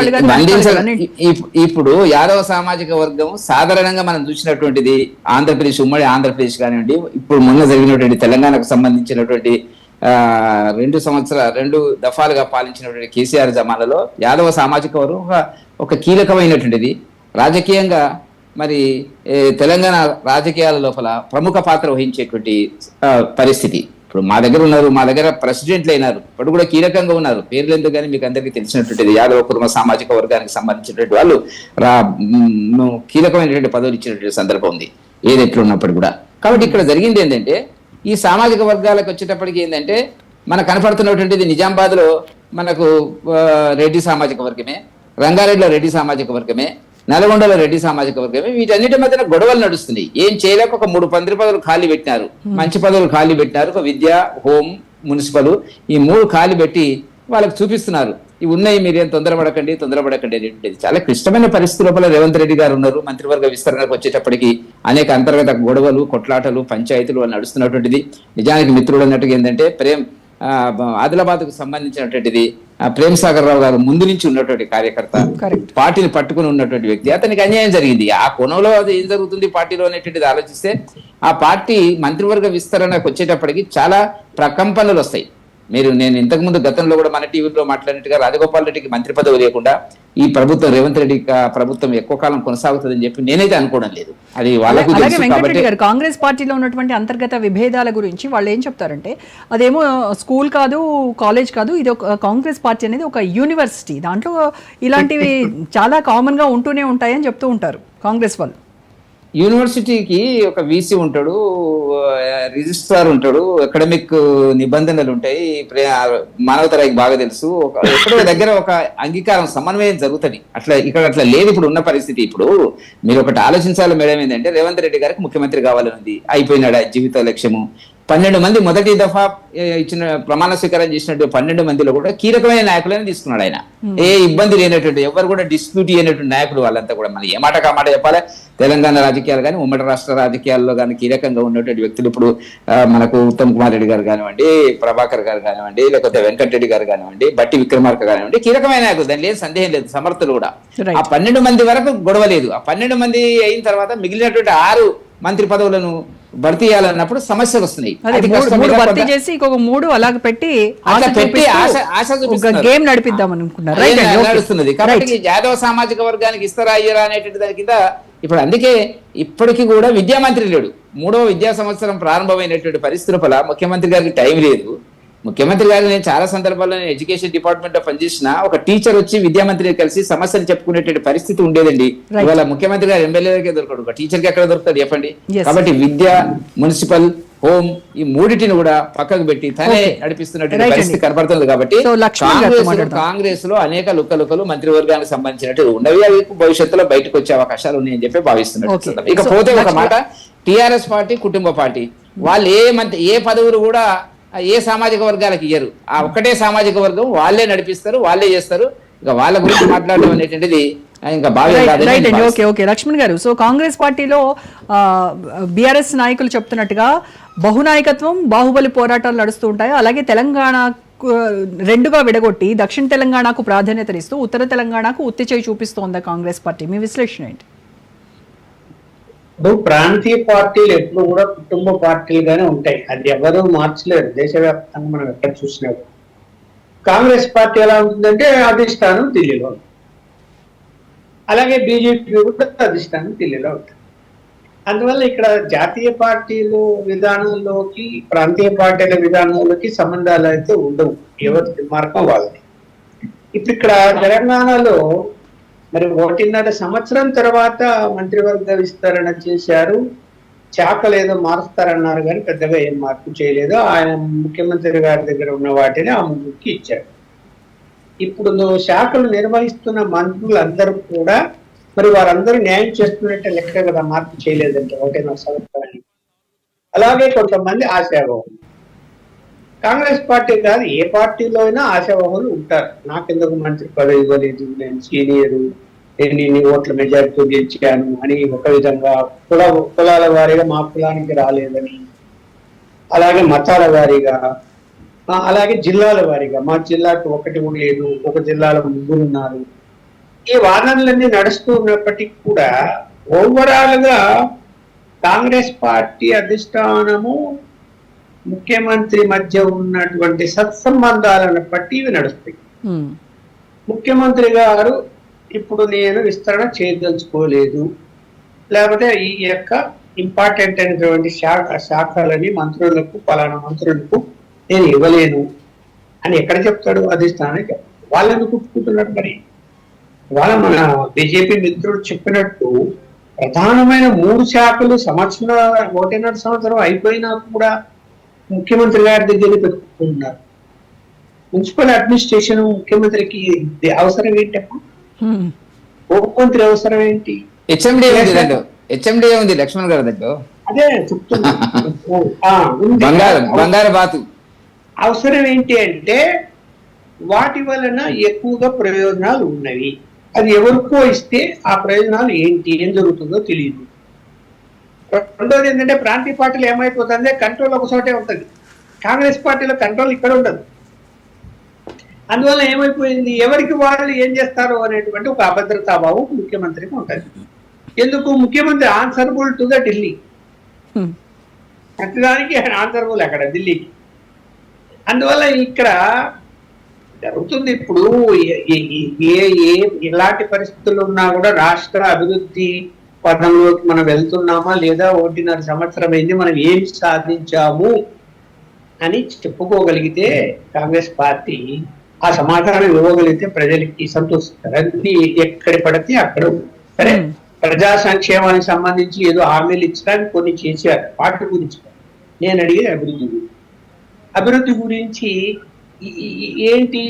ఇప్పుడు యాదవ సామాజిక వర్గం సాధారణంగా మనం చూసినటువంటిది ఆంధ్రప్రదేశ్, ఉమ్మడి ఆంధ్రప్రదేశ్ కానివ్వండి, ఇప్పుడు మొన్న జరిగినటువంటి తెలంగాణకు సంబంధించినటువంటి 2 దఫాలుగా పాలించినటువంటి కేసీఆర్ జమానాలో యాదవ సామాజిక వర్గం ఒక కీలకమైనటువంటిది. రాజకీయంగా మరి తెలంగాణ రాజకీయాల లోపల ప్రముఖ పాత్ర వహించేటువంటి పరిస్థితి. ఇప్పుడు మా దగ్గర ప్రెసిడెంట్లు అయినారు, ఇప్పుడు కూడా కీలకంగా ఉన్నారు. పేర్లు ఎందుకు కానీ మీకు అందరికీ తెలిసినటువంటిది యాదవ కుర్మ సామాజిక వర్గానికి సంబంధించినటువంటి వాళ్ళు కీలకమైనటువంటి పదవులు ఇచ్చినటువంటి సందర్భం ఉంది ఏది ఎట్లున్నప్పుడు కూడా. కాబట్టి ఇక్కడ జరిగింది ఏంటంటే, ఈ సామాజిక వర్గాలకు వచ్చేటప్పటికి ఏంటంటే మనకు కనపడుతున్నటువంటిది నిజామాబాద్ లో మనకు రెడ్డి సామాజిక వర్గమే, రంగారెడ్డిలో రెడ్డి సామాజిక వర్గమే, నల్గొండలో రెడ్డి సామాజిక వర్గమే. వీటన్నిటి మధ్యన గొడవలు నడుస్తున్నాయి. ఏం చేయలేక ఒక 3 మంత్రి పదవులు ఖాళీ పెట్టినారు, మంచి పదవులు ఖాళీ పెట్టినారు. ఒక విద్య, హోం, మున్సిపల్, ఈ 3 ఖాళీ పెట్టి వాళ్ళకి చూపిస్తున్నారు. ఇవి ఉన్నాయి, మీరేం తొందరపడకండి అనేటువంటిది. చాలా క్లిష్టమైన పరిస్థితి లోపల రేవంత్ రెడ్డి గారు ఉన్నారు. మంత్రివర్గ విస్తరణకు వచ్చేటప్పటికి అనేక అంతర్గత గొడవలు, కొట్లాటలు, పంచాయతీలు నడుస్తున్నటువంటిది. నిజానికి మిత్రుడు అన్నట్టుగా ఏంటంటే ఆదిలాబాద్ కు సంబంధించినటువంటిది ప్రేమ్ సాగర్ రావు గారు ముందు నుంచి ఉన్నటువంటి కార్యకర్త, పార్టీని పట్టుకుని ఉన్నటువంటి వ్యక్తి. అతనికి అన్యాయం జరిగింది. ఆ కోణంలో అది ఏం జరుగుతుంది పార్టీలో అనేటువంటిది ఆలోచిస్తే ఆ పార్టీ మంత్రివర్గ విస్తరణకు వచ్చేటప్పటికి చాలా ప్రకంపనలు వస్తాయి. నేను ఇంతకు ముందు గతంలో కూడా మన టీవీలో మాట్లాడినట్టుగా రాజగోపాల్ రెడ్డికి మంత్రి పదవి లేకుండా ఈ ప్రభుత్వం రేవంత్ రెడ్డి ప్రభుత్వం ఎక్కువ కాలం కొనసాగుతుందని చెప్పి నేనైతే అనుకోవడం లేదు. అది వాళ్ళకు అలాగే తెలుసు వెంకటరెడ్డి కాబట్టి. గారు కాంగ్రెస్ పార్టీలో ఉన్నటువంటి అంతర్గత విభేదాల గురించి వాళ్ళు ఏం చెప్తారంటే అదేమో స్కూల్ కాదు, కాలేజ్ కాదు, ఇది ఒక కాంగ్రెస్ పార్టీ అనేది ఒక యూనివర్సిటీ, దాంట్లో ఇలాంటివి చాలా కామన్ గా ఉంటూనే ఉంటాయని చెప్తూ ఉంటారు కాంగ్రెస్ వాళ్ళు. యూనివర్సిటీకి ఒక వీసీ ఉంటాడు, రిజిస్ట్రార్ ఉంటాడు, అకాడమిక్ నిబంధనలు ఉంటాయి, మానవతరానికి బాగా తెలుసు. ఎక్కడో దగ్గర ఒక అంగీకారం సమన్వయం జరుగుతుంది. ఇక్కడ అట్లా లేదు ఇప్పుడు ఉన్న పరిస్థితి. ఇప్పుడు మీరు ఒకటి ఆలోచించాలి మేడం, ఏంటంటే రేవంత్ రెడ్డి గారికి ముఖ్యమంత్రి కావాలని ఉంది, అయిపోయినాడు జీవిత లక్ష్యము. 12 మంది మొదటి దఫా ఇచ్చిన ప్రమాణ స్వీకారం చేసినట్టు 12 మందిలో కూడా కీలకమైన నాయకులని తీసుకున్నాడు ఆయన. ఏ ఇబ్బంది లేనటువంటి, ఎవరు కూడా డిస్ప్యూట్ అయినటువంటి నాయకులు వాళ్ళంతా కూడా. మనం ఏ మాట కామాట చెప్పాలి, తెలంగాణ రాజకీయాలు కానీ ఉమ్మడి రాష్ట్ర రాజకీయాల్లో కానీ కీలకంగా ఉన్నటువంటి వ్యక్తులు ఇప్పుడు మనకు ఉత్తమ్ కుమార్ రెడ్డి గారు కానివ్వండి, ప్రభాకర్ గారు కానివ్వండి, లేకపోతే వెంకటరెడ్డి గారు కానివ్వండి, బట్టి విక్రమార్క కానివ్వండి, కీలకమైన నాయకులు, దాని లేదు సందేహం లేదు, సమర్థులు కూడా. ఆ 12 మంది వరకు గొడవ లేదు. ఆ 12 మంది అయిన తర్వాత మిగిలినటువంటి 6 మంత్రి పదవులను భర్తీ చేయాలన్నప్పుడు సమస్యలు వస్తున్నాయి. భర్తీ చేసి ఇంకొక 3 అలాగ పెట్టి గేమ్ నడిపిద్దాం అనుకున్నారు, నడుస్తున్నది. కాబట్టి యాదవ సామాజిక వర్గానికి ఇస్తారా అయ్యారా అనేటువంటి దాని కింద ఇప్పుడు అందుకే ఇప్పటికీ కూడా విద్యామంత్రి లేడు. 3వ విద్యా సంవత్సరం ప్రారంభమైనటువంటి పరిస్థితుల వల్ల ముఖ్యమంత్రి గారికి టైం లేదు. ముఖ్యమంత్రి గారు నేను చాలా సందర్భాల్లో ఎడ్యుకేషన్ డిపార్ట్మెంట్ లో పనిచేసిన ఒక టీచర్ వచ్చి విద్యామంత్రి కలిసి సమస్యలు చెప్పుకునేటువంటి పరిస్థితి ఉండేదండి. ఇవాళ ముఖ్యమంత్రి గారు ఎమ్మెల్యేలకే దొరకడు, ఒక టీచర్ కి ఎక్కడ దొరుకుతుంది చెప్పండి. కాబట్టి విద్య, మున్సిపల్, హోమ్ ఈ మూడిటిని కూడా పక్కకు పెట్టి తనే నడిపిస్తున్నటువంటి పరిస్థితి కనపడుతుంది. కాబట్టి కాంగ్రెస్ లో అనేక లుక్కలు మంత్రివర్గానికి సంబంధించినట్టు ఉన్నవి, అవి భవిష్యత్తులో బయటకు వచ్చే అవకాశాలు ఉన్నాయని చెప్పి భావిస్తున్నారు. ఇకపోతే ఒక మాట, టిఆర్ఎస్ పార్టీ కుటుంబ పార్టీ, వాళ్ళు ఏ పదవులు కూడా ఏ సామాజిక వర్గాలకు ఇయ్యరు. ఆ ఒక్కటే సామాజిక వర్గం వాళ్ళే నడిపిస్తారు, వాళ్ళే చేస్తారు. ఇక వాళ్ళ గురించి మాట్లాడడం అనేటువంటిది ఇంకా బాగా. ఓకే లక్ష్మణ్ గారు, సో కాంగ్రెస్ పార్టీలో బీఆర్ఎస్ నాయకులు చెప్తున్నట్టుగా బహునాయకత్వం, బాహుబలి పోరాటాలు నడుస్తూ ఉంటాయి. అలాగే తెలంగాణ 2గా విడగొట్టి దక్షిణ తెలంగాణకు ప్రాధాన్యతనిస్తూ ఉత్తర తెలంగాణకు ఉత్తిచేయి చూపిస్తోందా కాంగ్రెస్ పార్టీ? మీ విశ్లేషణ ఏంటి? ఇప్పుడు ప్రాంతీయ పార్టీలు ఎప్పుడు కూడా కుటుంబ పార్టీలుగానే ఉంటాయి, అది ఎవరు మార్చలేరు. దేశవ్యాప్తంగా మనం ఎక్కడ చూసినా కాంగ్రెస్ పార్టీ ఎలా ఉంటుందంటే అధిష్టానం ఢిల్లీలో ఉంటుంది, అలాగే బీజేపీ కూడా అధిష్టానం ఢిల్లీలో ఉంటుంది. అందువల్ల ఇక్కడ జాతీయ పార్టీలు విధానంలోకి ప్రాంతీయ పార్టీల విధానంలోకి సంబంధాలు అయితే ఉండవు, ఎవరి మార్గం వాళ్ళది. ఇప్పుడు ఇక్కడ తెలంగాణలో మరి 1.5 సంవత్సరం తర్వాత మంత్రివర్గ విస్తరణ చేశారు, శాఖలు ఏదో మారుస్తారన్నారు కానీ పెద్దగా ఏం మార్పు చేయలేదు. ఆయన ముఖ్యమంత్రి గారి దగ్గర ఉన్న వాటిని ఆ ముందుకి ఇచ్చారు. ఇప్పుడు శాఖలు నిర్వహిస్తున్న మంత్రులందరూ కూడా మరి వారందరూ న్యాయం చేస్తున్నట్టే లెక్క కదా, మార్పు చేయలేదంటే 1.5 సంవత్సరానికి. అలాగే కొంతమంది ఆశావాహులు, కాంగ్రెస్ పార్టీ కాదు ఏ పార్టీలో అయినా ఆశావాహులు ఉంటారు. నాకెందుకు మంత్రి పదవి ఇవ్వలేదు, నేను సీనియరు, నేను ఇన్ని ఓట్ల మెజారిటీతో గెలిచాను అని ఒక విధంగా, కులాల వారీగా మా కులానికి రాలేదని, అలాగే మతాల వారీగా, అలాగే జిల్లాల వారీగా మా జిల్లాకు 1 కూడా లేదు, ఒక జిల్లాలో 3 ఉన్నారు. ఈ వాదనలన్నీ నడుస్తూ ఉన్నప్పటికీ కూడా ఓవరాల్ గా కాంగ్రెస్ పార్టీ అధిష్టానము ముఖ్యమంత్రి మధ్య ఉన్నటువంటి సత్సంబంధాలను బట్టి ఇవి నడుస్తాయి. ముఖ్యమంత్రి గారు ఇప్పుడు నేను విస్తరణ చేయదలుచుకోలేదు, లేకపోతే ఈ యొక్క ఇంపార్టెంట్ అయినటువంటి శాఖలని మంత్రులకు, పలానా మంత్రులకు నేను ఇవ్వలేను అని ఎక్కడ చెప్తాడు? అధిష్టానానికి వాళ్ళని కుట్టుకుంటున్నారు. మరి వాళ్ళ మన బీజేపీ మిత్రుడు చెప్పినట్టు ప్రధానమైన 3 శాఖలు 1.5 సంవత్సరం అయిపోయినా కూడా ముఖ్యమంత్రి గారి దగ్గర పెట్టుకుంటున్నారు. మున్సిపల్ అడ్మినిస్ట్రేషన్ ముఖ్యమంత్రికి అవసరం ఏంటప్పుడు? హోంమంత్రి అవసరం ఏంటి? హెచ్ఎండి ఉంది లక్ష్మణ్ గారి దగ్గర, అదే చెప్తున్నా. బంగారు బాతు అవసరం ఏంటి అంటే వాటి వలన ఎక్కువగా ప్రయోజనాలు ఉన్నవి, అది ఎవరికో ఇస్తే ఆ ప్రయోజనాలు ఏంటి, ఏం జరుగుతుందో తెలియదు. రెండోది ఏంటంటే ప్రాంతీయ పార్టీలు ఏమైపోతుంది, కంట్రోల్ ఒక చోటే ఉంటుంది. కాంగ్రెస్ పార్టీలో కంట్రోల్ ఇక్కడ ఉండదు. అందువల్ల ఏమైపోయింది, ఎవరికి వాళ్ళు ఏం చేస్తారు అనేటువంటి ఒక అభద్రతాభావం ముఖ్యమంత్రికి ఉంటుంది. ఎందుకు? ముఖ్యమంత్రి ఆన్సరబుల్ టు ద ఢిల్లీ, ప్రతిదానికి ఆయన ఆన్సరబుల్ అక్కడ ఢిల్లీకి. అందువల్ల ఇక్కడ జరుగుతుంది ఇప్పుడు ఇలాంటి పరిస్థితులు ఉన్నా కూడా రాష్ట్ర అభివృద్ధి పదంలోకి మనం వెళ్తున్నామా లేదా 1.5 సంవత్సరం అయింది, మనం ఏం సాధించాము అని చెప్పుకోగలిగితే కాంగ్రెస్ పార్టీ ఆ సమాధానం ఇవ్వగలిగితే ప్రజలకి సంతోషిస్తారు. అది ఎక్కడ పడితే అక్కడ సరే ప్రజా సంక్షేమానికి సంబంధించి ఏదో హామీలు ఇచ్చడానికి కొన్ని చేశారు, వాటి గురించి నేను అడిగేది అభివృద్ధి గురించి ఏంటి,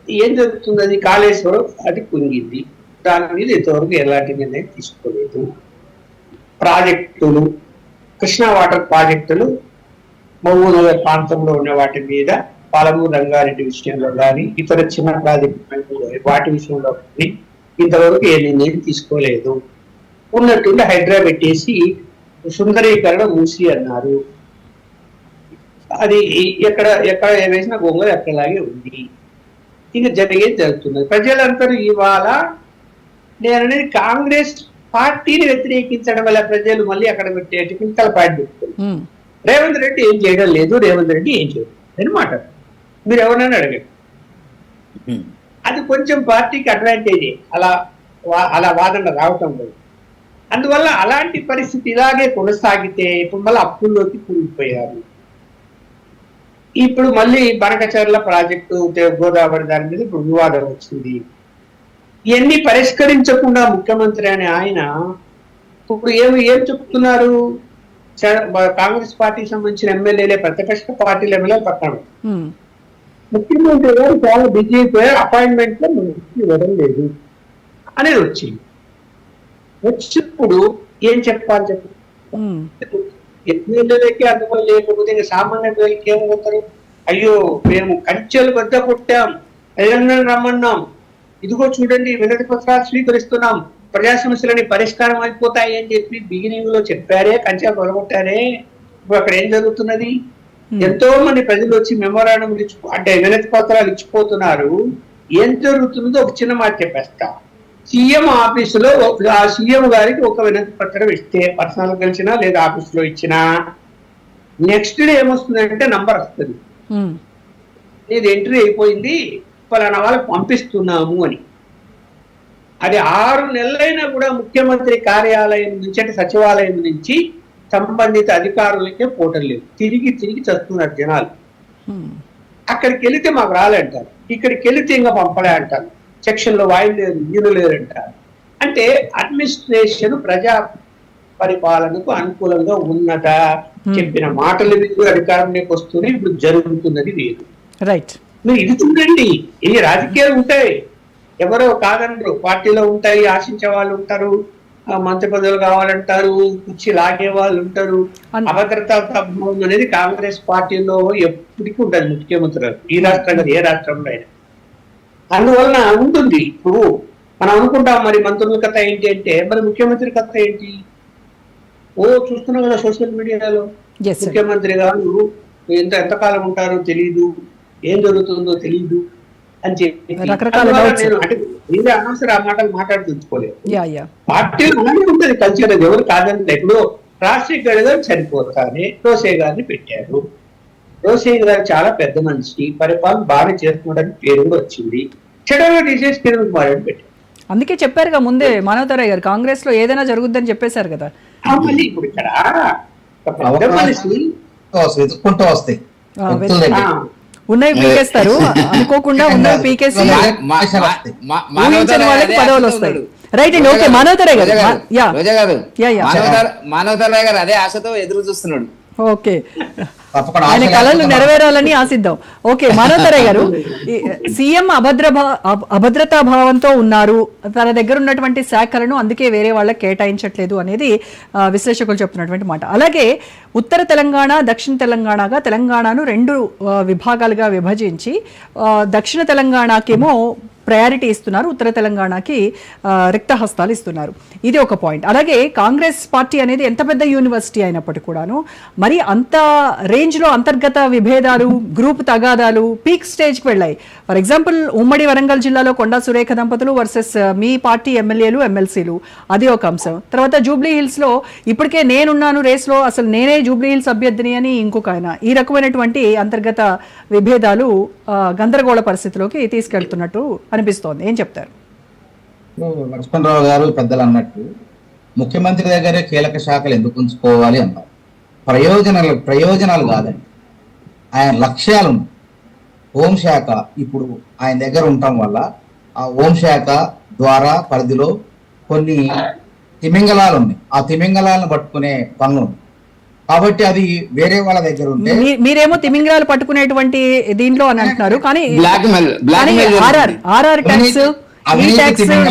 ఏం జరుగుతుంది? అది కాళేశ్వరం అది కుంగింది, దాని మీద ఇంతవరకు ఎలాంటి నిర్ణయం తీసుకోలేదు. ప్రాజెక్టులు, కృష్ణా వాటర్ ప్రాజెక్టులు మహబూబ్నగర్ ప్రాంతంలో ఉన్న వాటి మీద, పాలమూరు రంగారెడ్డి విషయంలో కానీ ఇతర చిన్న ప్రాజెక్టు వాటి విషయంలో కానీ ఇంతవరకు ఏ నిర్ణయం తీసుకోలేదు. ఉన్నట్టుండి హైడ్రా పెట్టేసి సుందరీకరణ మూసి అన్నారు. అది ఎక్కడ వేసిన గొంగలు ఎక్కడలాగే ఉంది. ఇంకా జరిగేది జరుగుతుంది. ప్రజలందరూ ఇవాళ నేననేది కాంగ్రెస్ పార్టీని వ్యతిరేకించడం వల్ల ప్రజలు మళ్ళీ అక్కడ పెట్టే పింకల పాయింట్ పెట్టుకుంటారు. రేవంత్ రెడ్డి ఏం చేయడం లేదు, రేవంత్ రెడ్డి ఏం చేయడం అని మాట మీరు ఎవరైనా అడగండి. అది కొంచెం పార్టీకి అడ్వాంటేజే అలా వాదన రావటం లేదు. అందువల్ల అలాంటి పరిస్థితి ఇలాగే కొనసాగితే ఇప్పుడు మళ్ళీ అప్పుల్లోకి కూలిపోయారు. ఇప్పుడు మళ్ళీ బనకచర్ల ప్రాజెక్టు గోదావరి దాని మీద ఇప్పుడు వివాదం వచ్చింది. ఇవన్నీ పరిష్కరించకుండా ముఖ్యమంత్రి అనే ఆయన ఇప్పుడు ఏం చెప్తున్నారు? కాంగ్రెస్ పార్టీకి సంబంధించిన ఎమ్మెల్యేలే, ప్రతిపక్ష పార్టీల ఎమ్మెల్యేలు పక్కన ముఖ్యమంత్రి గారు చాలా బిజీ అయిపోయారు, అపాయింట్మెంట్ లో ఇవ్వడం లేదు అనేది వచ్చినప్పుడు ఏం చెప్పాలి చెప్పు? ఎమ్మెల్యేలకి అందువల్ల లేకపోతే సామాన్య ప్రజలకి ఏమవుతారు? అయ్యో మేము కంచెలు వద్ద కొట్టాం, తెలంగాణ రమ్మన్నాం, ఇదిగో చూడండి వినతి పత్రాలు స్వీకరిస్తున్నాం, ప్రజా సమస్యలని పరిష్కారం అయిపోతాయి అని చెప్పి బిగినింగ్ లో చెప్పారే, కంచెలు కొలగొట్టారే. ఇప్పుడు అక్కడ ఏం జరుగుతున్నది? ఎంతో మంది ప్రజలు వచ్చి మెమోరాండం అంటే వినతి పత్రాలు ఇచ్చిపోతున్నారు. ఏం జరుగుతుందో ఒక చిన్న మాట చెప్పేస్తా. సీఎం ఆఫీసులో ఆ సీఎం గారికి ఒక వినతి పత్రం ఇస్తే, పర్సనల్ కలిసినా లేదా ఆఫీసులో ఇచ్చినా, నెక్స్ట్ డే ఏమొస్తుందంటే నంబర్ వస్తుంది, ఇది ఎంట్రీ అయిపోయింది, పలానా వాళ్ళకి పంపిస్తున్నాము అని. అది 6 నెలలైనా కూడా ముఖ్యమంత్రి కార్యాలయం నుంచి అంటే సచివాలయం నుంచి సంబంధిత అధికారులకే పోవటం లేదు. తిరిగి చస్తున్నారు జనాలు. అక్కడికి వెళితే మాకు రాలేంటారు, ఇక్కడికి వెళితే ఇంకా పంపలే అంటారు, సెక్షన్లో వాయిల్ లేరు, ఈయన లేరంటారు. అంటే అడ్మినిస్ట్రేషన్ ప్రజా పరిపాలనకు అనుకూలంగా ఉన్నట చెప్పిన మాటల మీద అధికారంలోకి వస్తూనే ఇప్పుడు జరుగుతున్నది వేరు. రైట్, మీరు ఇది చూడండి. ఇది రాజకీయాలు ఉంటాయి, ఎవరో కాదనరు, పార్టీలో ఉంటాయి, ఆశించే వాళ్ళు ఉంటారు, మంత్రి పదవులు కావాలంటారు, కుర్చీ లాగే వాళ్ళు ఉంటారు. అభద్రతా ప్రభావం అనేది కాంగ్రెస్ పార్టీలో ఎప్పటికీ ఉంటుంది ముఖ్యమంత్రులు, ఈ రాష్ట్రంలో ఏ రాష్ట్రంలో అయినా. అందువలన ఉంటుంది. ఇప్పుడు మనం అనుకుంటాం మరి మంత్రుల కథ ఏంటి అంటే, మరి ముఖ్యమంత్రి కథ ఏంటి? చూస్తున్నాం కదా సోషల్ మీడియాలో, ముఖ్యమంత్రి గారు ఎంతకాలం ఉంటారో తెలియదు, ఏం జరుగుతుందో తెలియదు అని చెప్పి నేను అనవసరం ఆ మాటలు మాట్లాడుతుంచుకోలేదు. పార్టీలు అలాగే ఉంటుంది కల్చర్, అది ఎవరు కాదని. ఇప్పుడు రాజశేఖర్ గారు చనిపోతానే రోసే గారిని పెట్టారు. రోసే గారు చాలా పెద్ద మనిషి, పరిపాలన బాగా చేస్తున్నాడని పేరు కూడా వచ్చింది. చెడగా తీసేసి కిరణ్ కుమార్ అని పెట్టారు. అందుకే చెప్పారుగా ముందే మానవతారాయ్ గారు, కాంగ్రెస్ లో ఏదైనా జరుగుద్దని చెప్పేశారు కదా. మళ్ళీ ఇప్పుడు ఇక్కడ పెద్ద మనిషి వెతుక్కుంటూ వస్తాయి, ఉన్నవి పీకేస్తారు, అనుకోకుండా ఉన్నవి పీకేసి ఊహించని వాళ్ళకి పదవులు వస్తాయి. రైట్ అండి, ఓకే. మానవతారాయ్ గారు, మానవతారాయ్ గారు అదే ఆశతో ఎదురు చూస్తున్నాడు. ఓకే, ఆయన కళలు నెరవేరాలని ఆశిద్దాం. ఓకే, మానవతారాయ్ గారు, సీఎం అభద్రతా భావంతో ఉన్నారు, తన దగ్గర ఉన్నటువంటి శాఖలను అందుకే వేరే వాళ్ళకి కేటాయించట్లేదు అనేది విశ్లేషకులు చెప్తున్నటువంటి మాట. అలాగే ఉత్తర తెలంగాణ, దక్షిణ తెలంగాణగా తెలంగాణను 2 విభాగాలుగా విభజించి దక్షిణ తెలంగాణకేమో ప్రయారిటీ ఇస్తున్నారు, ఉత్తర తెలంగాణకి రిక్త హస్తాలు ఇస్తున్నారు. ఇది ఒక పాయింట్. అలాగే కాంగ్రెస్ పార్టీ అనేది ఎంత పెద్ద యూనివర్సిటీ అయినప్పటికీ కూడాను మరి అంత రేంజ్లో అంతర్గత విభేదాలు, గ్రూప్ తగాదాలు పీక్ స్టేజ్కి వెళ్ళాయి. ఫర్ ఎగ్జాంపుల్ ఉమ్మడి వరంగల్ జిల్లాలో కొండా సురేఖ దంపతులు వర్సెస్ మీ పార్టీ ఎమ్మెల్యేలు ఎమ్మెల్సీలు, అది ఒక అంశం. తర్వాత జూబ్లీ హిల్స్లో ఇప్పటికే నేనున్నాను రేస్లో, అసలు నేనే జూబ్లీ హిల్స్ అభ్యర్థిని అని ఇంకొక ఆయన. ఈ రకమైనటువంటి అంతర్గత విభేదాలు గందరగోళ పరిస్థితిలోకి తీసుకెళ్తున్నట్టు అనిపిస్తోంది. ఏం చెప్తారు? లక్ష్మణరావు గారు పెద్దలు అన్నట్టు ముఖ్యమంత్రి దగ్గరే కీలక శాఖలు ఎందుకు ఉంచుకోవాలి అన్నారు. ప్రయోజనాలు కాదండి, ఆయన లక్ష్యాలు ఉన్నాయి. హోంశాఖ ఇప్పుడు ఆయన దగ్గర ఉండటం వల్ల ఆ హోంశాఖ ద్వారా పరిధిలో కొన్ని తిమింగలాలు ఉన్నాయి. ఆ తిమింగలాలను పట్టుకునే పనులు ఉన్నాయి. కాబట్టి అది వేరే వాళ్ళ దగ్గర ఉంటే మీరేమో తిమింగలాలు పట్టుకునేటువంటి దీంట్లో అని అంటున్నారు, కానీ ఆర్ఆర్ ట్యాక్స్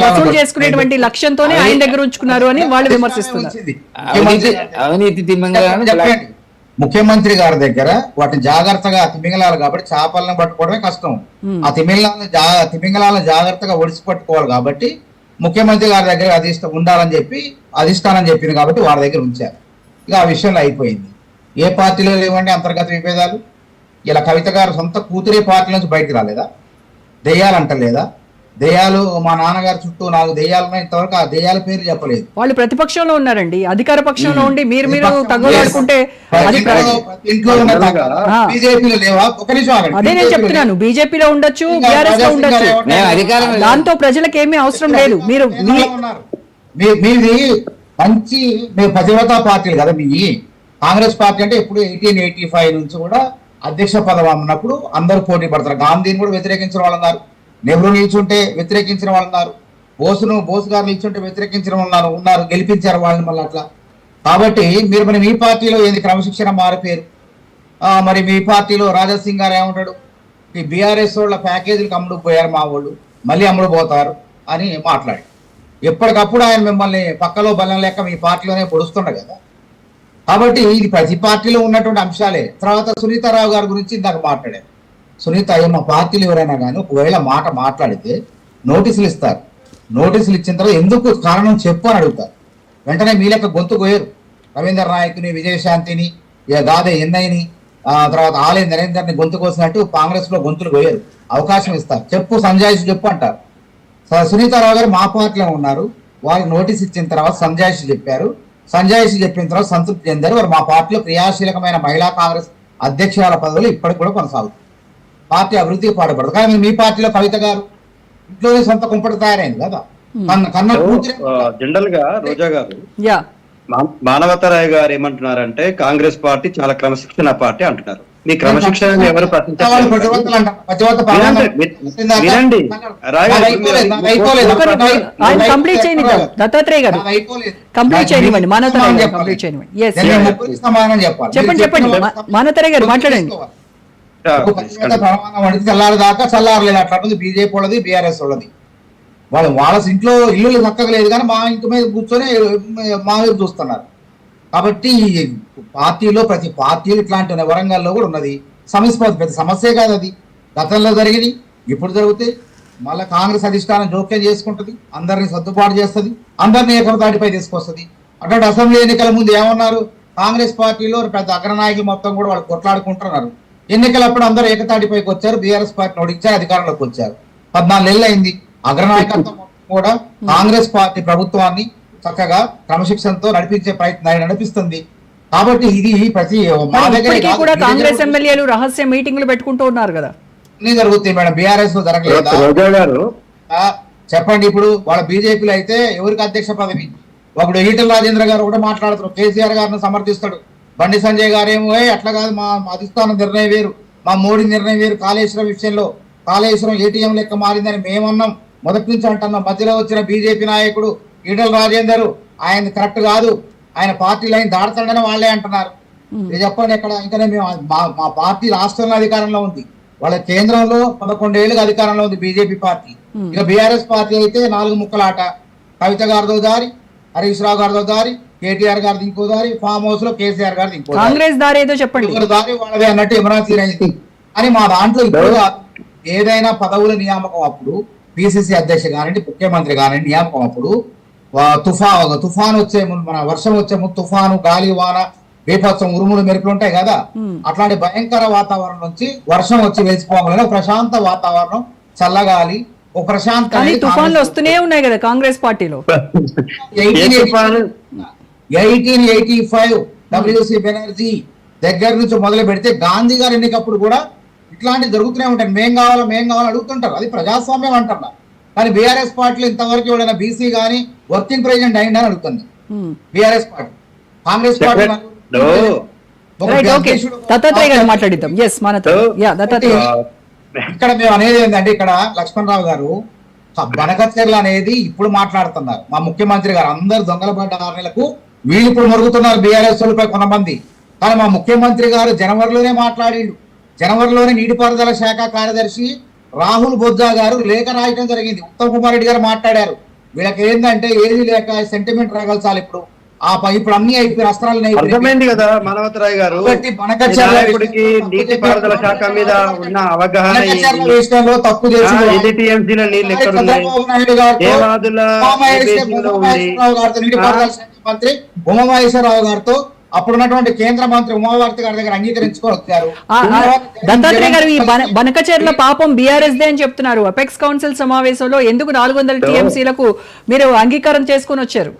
వసూలు చేసుకునేటువంటి లక్ష్యంతోనే ఆయన దగ్గర ఉంచుకున్నారు అని వాళ్ళు విమర్శిస్తున్నారు. ముఖ్యమంత్రి గారి దగ్గర వాటిని జాగ్రత్తగా తిమింగలాలు కాబట్టి చేపలను పట్టుకోవడమే కష్టం. ఆ తిమింగలాలను జాగ్రత్తగా ఒడిసి పట్టుకోవాలి కాబట్టి ముఖ్యమంత్రి గారి దగ్గర అధిష్టానం చెప్పింది కాబట్టి వారి దగ్గర ఉంచారు. ఇక ఆ విషయంలో అయిపోయింది. ఏ పార్టీలో లేవండి అంతర్గత విభేదాలు? ఇలా కవిత గారు సొంత కూతురే పార్టీ నుంచి బయటకు రాలేదా? దెయ్యాలు అంటలేదా? దెయ్యాలు మా నాన్నగారు చుట్టూ 4 దెయ్యాలు ఉన్నాయి, ఇంతవరకు ఆ దెయ్యాల పేరు చెప్పలేదు. వాళ్ళు ప్రతిపక్షంలో ఉన్నారండి, అధికార పక్షంలో ఉండి మీరు తగ్గులాడుకుంటే బీజేపీలో లేవా? ఒక నిమిషం, అదే నేను చెప్తున్నాను. బీజేపీలో ఉండొచ్చు, బీఆర్ఎస్ లో ఉండొచ్చు, దాంతో ప్రజలకు ఏమీ అవసరం లేదు. మీది మంచి మేము ప్రతిభతా పార్టీలు కదా. మీ కాంగ్రెస్ పార్టీ అంటే ఇప్పుడు 1885 నుంచి కూడా అధ్యక్ష పదవి అన్నప్పుడు అందరూ పోటీ పడతారు. గాంధీని కూడా వ్యతిరేకించిన వాళ్ళు ఉన్నారు, నెహ్రూ నిల్చుంటే వ్యతిరేకించిన వాళ్ళు ఉన్నారు, బోస్ గారు నిల్చుంటే వ్యతిరేకించిన వాళ్ళు ఉన్నారు, గెలిపించారు వాళ్ళని మళ్ళీ అట్లా. కాబట్టి మరి మీ పార్టీలో ఏంది క్రమశిక్షణ మారిపోయారు. మరి మీ పార్టీలో రాజాసింగ్ గారు ఏమంటాడు, ఈ బీఆర్ఎస్ వాళ్ళ ప్యాకేజీలకు అమ్ముడు పోయారు మా వాళ్ళు, మళ్ళీ అమ్ముడు పోతారు అని మాట్లాడి ఎప్పటికప్పుడు ఆయన మిమ్మల్ని పక్కలో బలం లేక మీ పార్టీలోనే పొడుస్తుండ కదా. కాబట్టి ఇది ప్రతి పార్టీలో ఉన్నటువంటి అంశాలే. తర్వాత సునీతారావు గారి గురించి ఇందాక మాట్లాడారు. సునీత మా పార్టీలు ఎవరైనా కానీ ఒకవేళ మాట మాట్లాడితే నోటీసులు ఇస్తారు. నోటీసులు ఇచ్చిన తర్వాత ఎందుకు కారణం చెప్పు అని అడుగుతారు. వెంటనే మీ లెక్క గొంతు కోయరు. రవీందర్ నాయకుని, విజయశాంతిని, గాదే ఎన్నైని, తర్వాత ఆలయ నరేందర్ని గొంతు కోసినట్టు కాంగ్రెస్ లో గొంతులు కోయరు, అవకాశం ఇస్తారు. చెప్పు సంజాయిషి చెప్పు అంటారు. సునీతారావు గారు మా పార్టీలో ఉన్నారు, వారికి నోటీస్ ఇచ్చిన తర్వాత సంజాయిషి చెప్పారు. సంజాయిషి చెప్పిన తర్వాత సంతృప్తి చెందారు. వారు మా పార్టీలో క్రియాశీలకమైన మహిళా కాంగ్రెస్ అధ్యక్షురాల పదవులు ఇప్పటికి కూడా కొనసాగుతాయి. పార్టీ అభివృద్ధికి పాటుపడదు. కానీ మీ పార్టీలో కవిత గారు ఇంట్లోనే సొంత కుంపటి తయారైంది కదా. జనరల్ గా రోజా గారు, మానవతరాయ్ గారు ఏమంటున్నారంటే కాంగ్రెస్ పార్టీ చాలా క్రమశిక్షణ పార్టీ అంటున్నారు. మీ క్రమశిక్షణ ఎవరు చల్లారదాకా చల్లారలేదు అట్లా బీజేపీ వాళ్ళది, బీఆర్ఎస్ వాళ్ళది. వాళ్ళ ఇంట్లో ఇల్లు చక్కగా లేదు కానీ మా ఇంటి మీద కూర్చొని మా వైపు చూస్తున్నారు. కాబట్టి పార్టీలో ప్రతి పార్టీలు ఇట్లాంటి వరంగల్లో కూడా ఉన్నది. సమస్య పెద్ద సమస్యే కాదు అది. గతంలో జరిగింది, ఇప్పుడు జరుగుతాయి. మళ్ళీ కాంగ్రెస్ అధిష్టానం జోక్యం చేసుకుంటుంది, అందరినీ సర్దుబాటు చేస్తుంది, అందరినీ ఏకతాటిపై తీసుకొస్తుంది. అటువంటి అసెంబ్లీ ఎన్నికల ముందు ఏమన్నారు, కాంగ్రెస్ పార్టీలో పెద్ద అగ్రనాయకులు మొత్తం కూడా వాళ్ళు కొట్లాడుకుంటున్నారు. ఎన్నికలప్పుడు అందరూ ఏకతాటిపైకి వచ్చారు, బీఆర్ఎస్ పార్టీని ఓడించారు, అధికారంలోకి వచ్చారు. 14 నెలలు అయింది. అగ్రనాయకత్వం కూడా కాంగ్రెస్ పార్టీ ప్రభుత్వాన్ని చక్కగా క్రమశిక్షణతో నడిపించే ప్రయత్నం నడిపిస్తుంది. కాబట్టి ఇది ప్రతి కూడా కాంగ్రెస్ ఎమ్మెల్యేలు రహస్య మీటింగ్లు పెట్టుకుంటూ ఉన్నారు కదా. అన్ని జరుగుతాయి మేడం, బీఆర్ఎస్ లో జరగలేదు. చెప్పండి, ఇప్పుడు వాళ్ళ బీజేపీలో అయితే ఎవరికి అధ్యక్ష పదవి? ఒకడు ఈటల రాజేంద్ర గారు కూడా మాట్లాడుతారు, కేసీఆర్ గారిని సమర్థిస్తాడు. బండి సంజయ్ గారు ఏమో అట్లా కాదు, మా అధిష్టానం నిర్ణయం వేరు, మా మోడీ నిర్ణయం వేరు. కాళేశ్వరం విషయంలో కాళేశ్వరం ఏటీఎం లెక్క మారిందని మేమన్నాం, మొదటి నుంచి అంటున్నాం. మధ్యలో వచ్చిన బీజేపీ నాయకుడు ఈటల రాజేందర్ ఆయన కరెక్ట్ కాదు, ఆయన పార్టీ లైన్ దాడతాడని వాళ్ళే అంటున్నారు. ఇది చెప్పండి ఎక్కడ? ఇంకనే మేము మా పార్టీ రాష్ట్రంలో అధికారంలో ఉంది, వాళ్ళ కేంద్రంలో 11 ఏళ్ళుగా అధికారంలో ఉంది బీజేపీ పార్టీ. ఇక బీఆర్ఎస్ పార్టీ అయితే 4 ముక్కలాట. కవిత గారితో దారి, హరీష్ రావు గారితో దారి, కేటీఆర్ గారిది ఇంకో దారి, ఫామ్ హౌస్ లో కేసీఆర్ గారిది ఇంకో కాంగ్రెస్ దారి ఏదో చెప్పండి, దారి వాళ్ళదే అన్నట్టు ఎమరాన్సీ అయింది. అని మా దాంట్లో ఇప్పుడు ఏదైనా పదవుల నియామకం అప్పుడు పిసిసి అధ్యక్షుడు కానివ్వండి, ముఖ్యమంత్రి కానివ్వండి నియామకం అప్పుడు తుఫాను వచ్చే ముందు, మన వర్షం వచ్చే ముందు తుఫాను, గాలి, వాన, బీభత్సం, ఉరుములు, మెరుపులు ఉంటాయి కదా, అట్లాంటి భయంకర వాతావరణం నుంచి వర్షం వచ్చి వేసిపోవాలని ఒక ప్రశాంత వాతావరణం, చల్లగాలి, ఒక ప్రశాంత కానీ తుఫాన్లు వస్తూనే ఉన్నాయి కదా కాంగ్రెస్ పార్టీలో. 1885 WC బెనర్జీ దగ్గర నుంచి మొదలు పెడితే గాంధీ గారు ఎన్నికప్పుడు కూడా ఇట్లాంటివి జరుగుతూనే ఉంటాయి. మేం కావాలని అడుగుతుంటారు. అది ప్రజాస్వామ్యం అంటారు. కానీ బీఆర్ఎస్ పార్టీలో ఇంతవరకు ఎవరైనా బీసీ కానీ వర్కింగ్ ప్రెసిడెంట్ అయిందని అడుగుతుంది BRS party. Congress party right, okay, Dattatreya గారు మాట్లాడిద్దాం. ఎస్, దత్తాత్రేయ. ఇక్కడ మేము అనేది ఏంటంటే, ఇక్కడ లక్ష్మణరావు గారు బనకచెర్ల అనేది ఇప్పుడు మాట్లాడుతున్నారు. మా ముఖ్యమంత్రి గారు అందరు దొంగల పడ్డ 6 నెలలకు వీళ్ళు ఇప్పుడు మరుగుతున్నారు బీఆర్ఎస్ పై కొంతమంది. కానీ మా ముఖ్యమంత్రి గారు జనవరిలోనే మాట్లాడిండు. జనవరిలోనే నీటిపారుదల శాఖ కార్యదర్శి రాహుల్ బొజ్జా గారు లేఖ రాయటం జరిగింది. ఉత్తమ్ కుమార్ రెడ్డి గారు మాట్లాడారు. వీళ్ళకి ఏంటంటే ఏది లేక సెంటిమెంట్ రగల్చాలి. ఇప్పుడు అన్ని అయిపోయి అస్త్రాలు అర్థమైంది కదా మానవతరాయ్ గారు. నాయకుడికి నీటి పారుదల శాఖ మీద ఉన్న అవగాహన విషయంలో తప్పు చేసి టీఎంసీల నీళ్ళు ఎక్కడ నీటిపారుదల శాఖ మంత్రి ఉమామహేశ్వరరావు గారితో అప్పుడున్నటువంటి కేంద్ర మంత్రి ఉమాభారతి గారి దగ్గర అంగీకరించుకొని వచ్చారు. దత్తాత్రేయ గారు, ఈ బనకచెర్ల పాపం బీఆర్ఎస్ దే అని చెప్తున్నారు. అపెక్స్ కౌన్సిల్ సమావేశంలో ఎందుకు 400 టీఎంసీలకు మీరు అంగీకారం చేసుకొని వచ్చారు?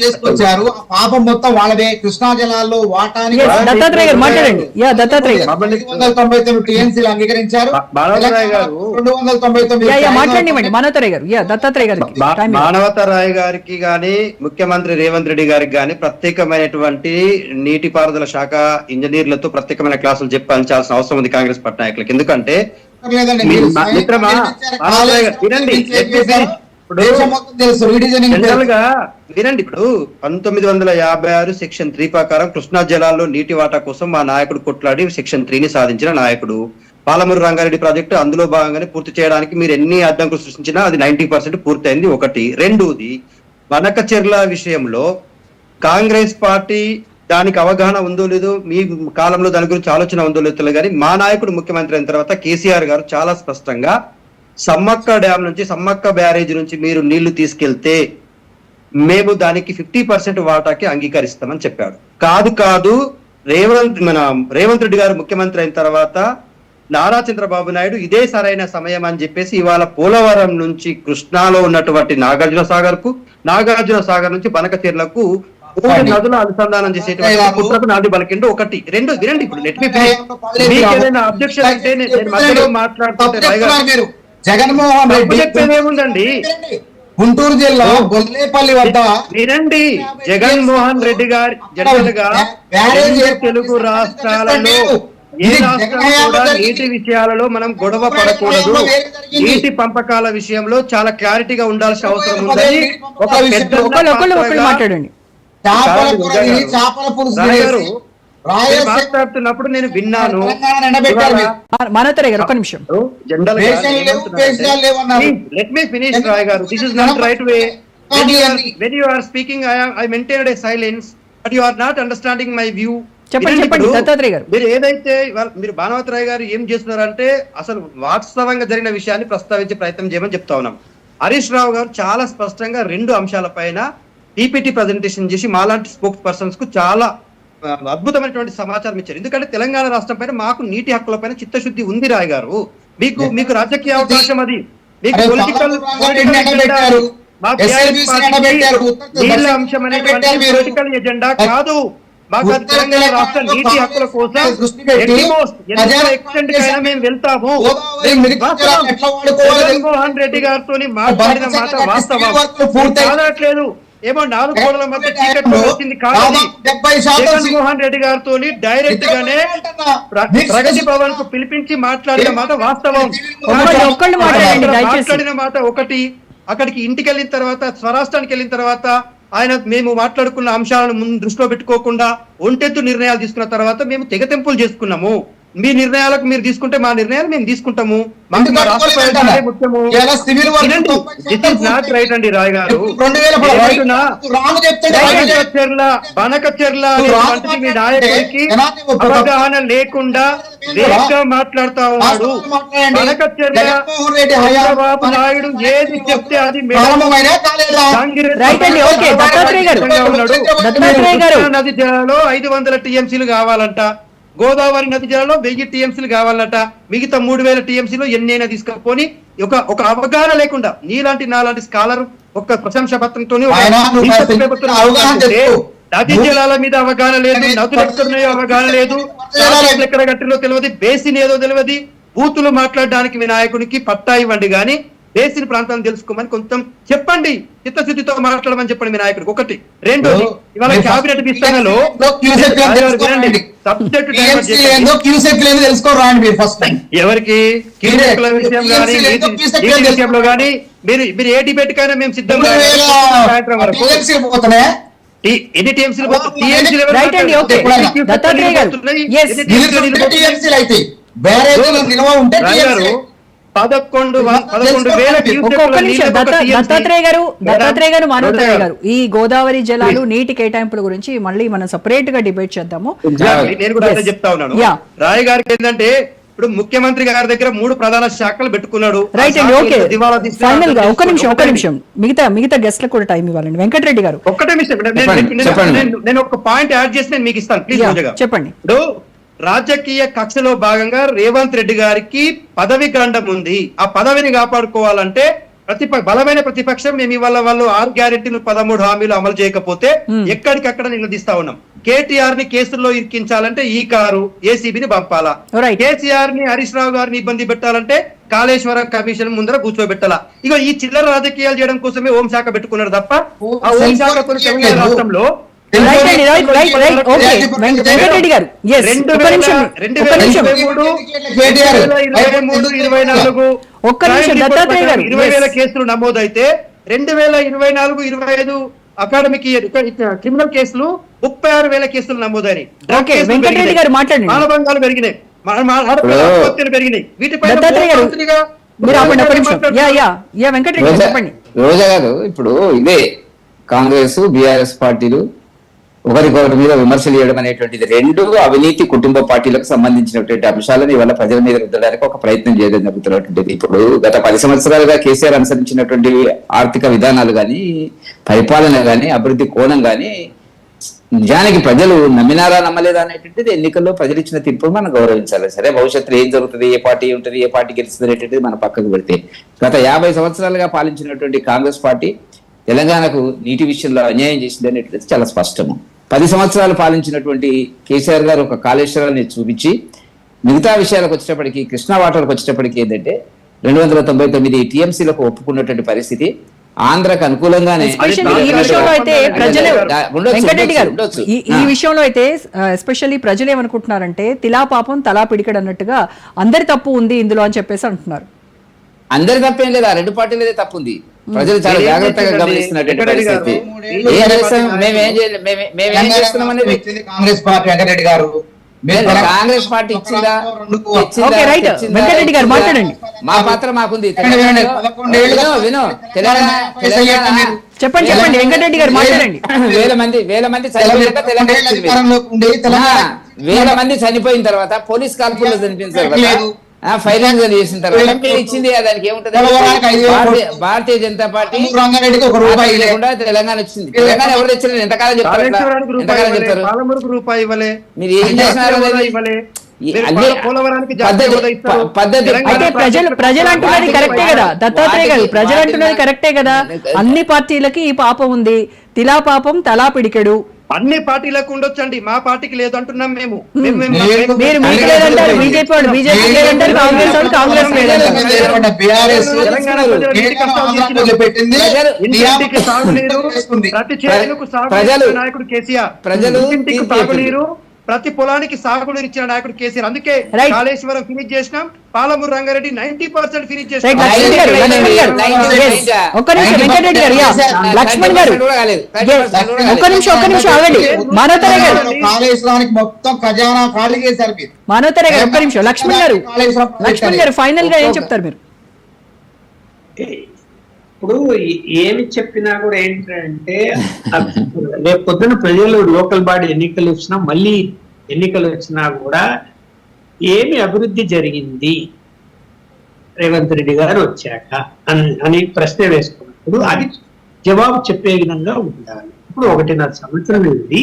చేసుకొచ్చారు. ఆ పాపం మొత్తం వాళ్ళదే. కృష్ణా జలాల్లో వాటాని దత్తాత్రేయ గారు మాట్లాడండి. దత్తాత్రేయ గారు 299 టీఎంసీలు అంగీకరించారు. 299 మాట్లాడండి మనోతరాయ్ గారు. దత్తాత్రేయ గారికి, మానవతరాయ్ గారికి గాని ముఖ్యమంత్రి రేవంత్ రెడ్డి గారికి గాని ప్రత్యేకమైనటువంటి నీటిపారుదల శాఖ ఇంజనీర్లతో ప్రత్యేకమైన క్లాసులు చెప్పాల్సిన అవసరం ఉంది కాంగ్రెస్ పార్టీ నాయకులకు. ఎందుకంటే జనరల్ గా వినండి, ఇప్పుడు 1956 సెక్షన్ 3 ప్రకారం కృష్ణా జలాల్లో నీటి వాటా కోసం మా నాయకుడు కొట్లాడి సెక్షన్ 3ని సాధించిన నాయకుడు. పాలమూరు రంగారెడ్డి ప్రాజెక్టు అందులో భాగంగానే పూర్తి చేయడానికి మీరు ఎన్ని అడ్డంకులు సృష్టించినా అది 90% పూర్తయింది. ఒకటి. రెండోది, బనకచెర్ల విషయంలో కాంగ్రెస్ పార్టీ దానికి అవగాహన ఉందో లేదో, మీ కాలంలో దాని గురించి ఆలోచన ఉందో లేదో కానీ మా నాయకుడు ముఖ్యమంత్రి అయిన తర్వాత కేసీఆర్ గారు చాలా స్పష్టంగా సమ్మక్క డ్యామ్ నుంచి, సమ్మక్క బ్యారేజ్ నుంచి మీరు నీళ్లు తీసుకెళ్తే మేము దానికి 50% వాటాకి అంగీకరిస్తామని చెప్పాడు. కాదు రేవంత్ రెడ్డి గారు ముఖ్యమంత్రి అయిన తర్వాత నారా చంద్రబాబు నాయుడు ఇదే సరైన సమయం అని చెప్పేసి ఇవాళ పోలవరం నుంచి కృష్ణాలో ఉన్నటువంటి నాగార్జున సాగర్ నుంచి బనకచెర్లకు 3 నదుల అనుసంధానం చేసేటువంటి నాడు బలకిండు. ఒకటి. రెండు. వినండి, ఇప్పుడు మీకేదైనా అబ్జెక్షన్ అంటే నేను మధ్యలో మాట్లాడుతుంటే జగన్మోహన్ రెడ్డి ఏముందండి, గుంటూరు జిల్లా గొల్లేపల్లి వద్ద వినండి, జగన్మోహన్ రెడ్డి గారి జనరల్ గా తెలుగు రాష్ట్రాలలో ఏ రాష్ట్రం కూడా నీటి విషయాలలో మనం గొడవ పడకూడదు. నీటి పంపకాల విషయంలో చాలా క్లారిటీగా ఉండాల్సిన అవసరం ఉందని ఒక మాట్లాడండి. మాట్లాడుతున్నప్పుడు నేను విన్నాను. ఒక నిమిషం, లెట్ మీ ఫినిష్ రాయ్ గారు. This is not right way. When you are speaking, I maintained a silence, but you are not understanding my view. చెప్పండి దత్తాత్రేయ గారు. మీరు ఏదైతే మీరు భానుమతిరాయ్ గారు ఏం చేస్తున్నారంటే అసలు వాస్తవంగా జరిగిన విషయాన్ని ప్రస్తావించే ప్రయత్నం చేయమని చెప్తా ఉన్నాం. హరీష్ రావు గారు చాలా స్పష్టంగా 2 అంశాలపైన పీపీటీ ప్రజెంటేషన్ చేసి మాలాంటి స్పోక్స్ పర్సన్స్ కు చాలా అద్భుతమైనటువంటి సమాచారం ఇచ్చారు. ఎందుకంటే తెలంగాణ రాష్ట్రం పైన మాకు నీటి హక్కుల పైన చిత్తశుద్ధి ఉంది రాయ్ గారు. మీకు రాజకీయ అవకాశం, అది మీకు పొలిటికల్ నీళ్ళ అంశం అనేటువంటి పొలిటికల్ ఎజెండా కాదు. మాకు తెలంగాణ రాష్ట్ర నీటి హక్కుల కోసం ఎక్స్టెంట్ కైనా మేము వెళ్తాము. జగన్మోహన్ రెడ్డి గారితో మాట్లాడిన మాట వాస్తవం కాదట్లేదు. ఏమో 4 కోట్ల మధ్య చీకట్లో వచ్చింది కాదు. జగన్మోహన్ రెడ్డి గారితో డైరెక్ట్ గానే ప్రగతి భవన్ కు పిలిపించి మాట్లాడిన మాట వాస్తవం. మాట్లాడిన మాట ఒకటి. అక్కడికి ఇంటికి వెళ్ళిన తర్వాత, స్వరాష్ట్రానికి వెళ్ళిన తర్వాత ఆయన మేము మాట్లాడుకున్న అంశాలను ముందు దృష్టిలో పెట్టుకోకుండా ఒంటెత్తు నిర్ణయాలు తీసుకున్న తర్వాత మేము తెగతెంపులు చేసుకున్నాము. మీ నిర్ణయాలకు మీరు తీసుకుంటే మా నిర్ణయాలు మేము తీసుకుంటాము. మాకు ఎందుకు మా రాష్ట్ర కట్టుకోలేదు ప్రయోజనాలే అంటారా? ముఖ్యము. ఇలా సివిల్ వర్క్ వినండి, 90 this is not right అండి రాయ్ గారు. 2010 ఏమంటున్నా? రాంగ్ చెప్తాడు. బనకచెర్ల నువ్వు రాంగ్ అనేటువంటిది మీ నాయకుడికి ఎలాంటి ఒక అవగాహన లేకుండా వేగంగా మాట్లాడుతా ఉన్నాడు. బనకచెర్ల చంద్రబాబు నాయుడు ఏది చెప్తే అది రైట్ అండి, ఓకే. దత్తాత్రేయ గారు, దత్తాత్రేయ గారు, నది జిల్లాలో 500 టీఎంసీలు కావాలంట, గోదావరి నది జిల్లాలో 1000 టీఎంసీలు కావాలంట, మిగతా 3000 టీఎంసీలు ఎన్నైనా తీసుకపోని ఒక అవగాహన లేకుండా నీలాంటి నాలాంటి స్కాలర్ ఒక ప్రశంస పత్రంతో నది జలాల మీద అవగాహన లేదు, నదులు ఎక్కడున్నాయో అవగాహన లేదు, ఎక్కడ కట్టిలో తెలియదు, బేసిన్ ఏదో తెలియదు, బూతులు మాట్లాడడానికి మీ నాయకునికి పట్టా ఇవ్వండి కానీ బేసిన్ ప్రాంతాలను తెలుసుకోమని కొంచెం చెప్పండి, చిత్తశుద్ధితో మాట్లాడమని చెప్పండి మీ నాయకుడికి. ఒకటి. రెండోది, ఇవాళ క్యాబినెట్ విస్తరణలో ఎవరికి విషయంలో కానీ మీరు ఏ డిబేట్ కైనా మేము సిద్ధంగా సాయంత్రం వరకు ఎన్ని టీఎంసీలు రైట్ అండి, ఓకే. దత్తాత్రేయ గారు, yes. 11,000 ఒక్కొక్క నిమిషం. దత్తాత్రేయ గారు, మానవతారాయ్ గారు, ఈ గోదావరి జలాలు నీటి కేటాయింపుల గురించి మళ్ళీ మనం సెపరేట్ గా డిబేట్ చేద్దాము. నేను కూడా అదే చెప్తా ఉన్నాను. రాయ్ గారికి ఏంటంటే ఇప్పుడు ముఖ్యమంత్రి గారి దగ్గర 3 ప్రధాన శాఖలు పెట్టుకున్నాడు. రైట్ అండి, ఓకే. ఫైనల్ గా ఒక నిమిషం మిగతా గెస్ట్లకు కూడా టైం ఇవ్వాలండి. వెంకటరెడ్డి గారు, ఒక్కటే నిమిషం, నేను ఒక పాయింట్ యాడ్ చేసి నేను మీకు ఇస్తాను, ప్లీజ్. చెప్పండి. ఇప్పుడు రాజకీయ కక్షలో భాగంగా రేవంత్ రెడ్డి గారికి పదవి గండం ఉంది. ఆ పదవిని కాపాడుకోవాలంటే బలమైన ప్రతిపక్షం మేము ఇవాళ వాళ్ళు 6 గ్యారెంటీలు 13 హామీలు అమలు చేయకపోతే ఎక్కడికక్కడ నిలదీస్తా ఉన్నాం. కేటీఆర్ ని కేసుల్లో ఇరికించాలంటే ఈ కారు ఏసీబీని పంపాలా, కేసీఆర్ ని హరీష్ రావు గారిని ఇబ్బంది పెట్టాలంటే కాళేశ్వరం కమిషన్ ముందర కూర్చోబెట్టాలా. ఇక ఈ చిల్లర రాజకీయాలు చేయడం కోసమే హోంశాఖ పెట్టుకున్నారు తప్ప ఆ హోంశాఖ తెలంగాణ రాష్ట్రంలో 2023-24 20,000 కేసులు నమోదైతే 2024-25 అకాడమిక్ ఇయర్ క్రిమినల్ కేసులు 36,000 కేసులు నమోదైనాయి. వెంకటరెడ్డి గారు మాట్లాడండి. మానభంగాలు పెరిగినాయి, పెరిగినాయి. వీటిపై రోజా గారు, ఇప్పుడు ఇదే కాంగ్రెస్ బీఆర్ఎస్ పార్టీలు ఒకరికొకరి మీద విమర్శలు చేయడం అనేటువంటిది 2 అవినీతి కుటుంబ పార్టీలకు సంబంధించినటువంటి అంశాలను ఇవాళ ప్రజల మీద రుద్దడానికి ఒక ప్రయత్నం చేయడం జరుగుతున్నటువంటిది. ఇప్పుడు గత 10 సంవత్సరాలుగా కేసీఆర్ అనుసరించినటువంటి ఆర్థిక విధానాలు కానీ, పరిపాలన కానీ, అభివృద్ధి కోణం కానీ నిజానికి ప్రజలు నమ్మినారా నమ్మలేదా అనేటువంటిది ఎన్నికల్లో ప్రజలు ఇచ్చిన తీర్పు మనం గౌరవించాలి. సరే, భవిష్యత్తులో ఏం జరుగుతుంది, ఏ పార్టీ ఉంటుంది, ఏ పార్టీ గెలుస్తుంది అనేటువంటిది మన పక్కకు పెడితే, గత 50 సంవత్సరాలుగా పాలించినటువంటి కాంగ్రెస్ పార్టీ తెలంగాణకు నీటి విషయంలో అన్యాయం చేసింది అనేటువంటిది చాలా స్పష్టము. 10 సంవత్సరాలు పాలించినటువంటి కేసీఆర్ గారు ఒక కాళేశ్వరాన్ని చూపించి మిగతా విషయాలకు వచ్చేటప్పటికి, కృష్ణా వాటర్కి వచ్చేటప్పటికి ఏంటంటే 299 టీఎంసీలకు ఒప్పుకున్నటువంటి పరిస్థితి ఆంధ్రకు అనుకూలంగానే. ఈ విషయంలో అయితే ఎస్పెషల్లీ ప్రజలు ఏమనుకుంటున్నారంటే తిలా పాపం తలా పిడికడు అన్నట్టుగా అందరి తప్పు ఉంది ఇందులో అని చెప్పేసి అంటున్నారు. అందరి తప్పేం లేదు, ఆ 2 పార్టీలదే తప్పు ఉంది. ప్రజలు చాలా జాగ్రత్తగా గమనిస్తున్నటువంటి పరిస్థితి. మేమేం చేస్తున్నాం అనేది కాంగ్రెస్ పార్టీ వెంకటరెడ్డి గారు కాంగ్రెస్ పార్టీ ఇచ్చిందా? మా పాత్ర మాకుంది. చెప్పండి వెంకటరెడ్డి గారు మాట్లాడండి. వేల మంది చనిపోయిన తర్వాత, పోలీస్ కాల్పుల్లో చనిపోయిన తర్వాత, ఫైనాన్స్ చేసిన తర్వాత ఇచ్చింది దానికి ఏముంటది? భారతీయ జనతా పార్టీ లేకుండా తెలంగాణ వచ్చింది. తెలంగాణ ఎవరు తెచ్చారు? ఎంతకాలం చెప్తారు? మీరు ఏం చేసినారు? అయితే ప్రజలు అంటున్నది కరెక్టే కదా దత్తాత్రేయ గారు, ప్రజలు అంటున్నది కరెక్టే కదా. అన్ని పార్టీలకి ఈ పాపం ఉంది, తిలా పాపం తలా పిడికెడు. అన్ని పార్టీలకు ఉండొచ్చండి, మా పార్టీకి లేదు అంటున్నాం మేము. మీరు మీకు లేదంటారు, బీజేపీ వాడు బీజేపీ లేదంటారు, కాంగ్రెస్ వాడు కాంగ్రెస్ లేదంటారు. ప్రతి చేతులకు సాగునీరు నాయకుడు కేసీఆర్, ప్రజలు సాగునీరు ప్రతి పొలానికి సాగునీరు ఇచ్చిన నాయకుడు కేసీఆర్. అందుకే Right. కాళేశ్వరం ఫినిష్ చేసినాం, పాలమూరు రంగారెడ్డి 90% ఫినిష్ Right, చేసినాం. లక్ష్మణ్ గారు, లక్ష్మణ్ గారు. Yes. ఒక్క నిమిషం వెంకటరెడ్డి గారు, యా. లక్ష్మణ్ గారు, ఒక్క నిమిషం ఆగండి. మనోతరే గారు, కాళేశ్వరానికి మొత్తం ఖజానా ఖాళీ చేశారు మీరు. మనోతరే గారు, ఒక్క నిమిషం. లక్ష్మణ్ గారు ఫైనల్ గా ఏం చెప్తారు మీరు? ఇప్పుడు ఏమి చెప్పినా కూడా ఏంటంటే రేపు పొద్దున ప్రజలు లోకల్ బాడీ ఎన్నికలు వచ్చినా మళ్ళీ ఎన్నికలు వచ్చినా కూడా ఏమి అభివృద్ధి జరిగింది రేవంత్ రెడ్డి గారు వచ్చాక అని ప్రశ్న వేసుకున్నప్పుడు అది జవాబు చెప్పే విధంగా ఉండాలి. ఇప్పుడు 1.5 సంవత్సరం నుండి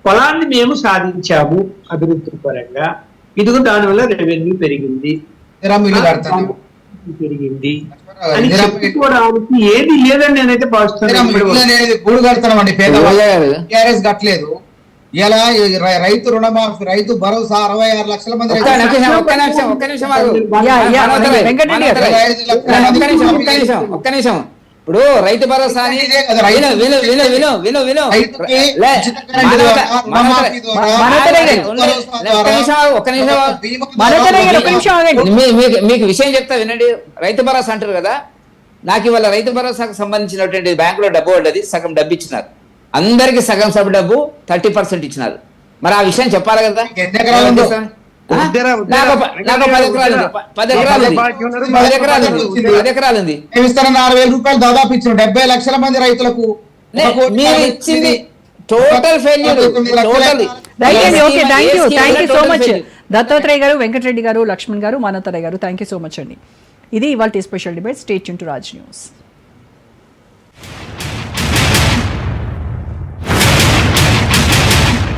పొలాన్ని మేము సాధించాము అభివృద్ధి పరంగా, ఇదిగో దానివల్ల రెవెన్యూ పెరిగింది, పెరిగింది అని చెప్పుకోవడానికి ఏది లేదని నేనైతే భావిస్తున్నాను. గూడు కడతాం అండి, టీఆర్ఎస్ కట్టలేదు. ఇలా రైతు రుణమాఫీ, రైతు భరోసా 66 లక్షల మంది ఒక్క నిమిషం. ఇప్పుడు రైతు భరోసా అని మీకు విషయం చెప్తా వినండి. రైతు భరోసా అంటారు కదా, నాకు ఇవాళ రైతు భరోసాకు సంబంధించినటువంటి బ్యాంకులో డబ్బు పడ్డది, సగం డబ్బు ఇచ్చినారు. అందరికి సగం సబ్ డబ్బు 30% ఇచ్చినారు. మరి ఆ విషయం చెప్పాలి కదా. నాకు 10 ఎకరాలు ఉంది. 4,000 రూపాయలు దాదాపు ఇచ్చిన 70 లక్షల మంది రైతులకు మీరు ఇచ్చింది total failure. Okay, thank you so much Dattatreya గారు, వెంకటరెడ్డి గారు, లక్ష్మణ్ గారు, మనోతరే గారు. థ్యాంక్ యూ సో మచ్ అండి. ఇది ఇవాళ special debate. Stay tune to Raj news.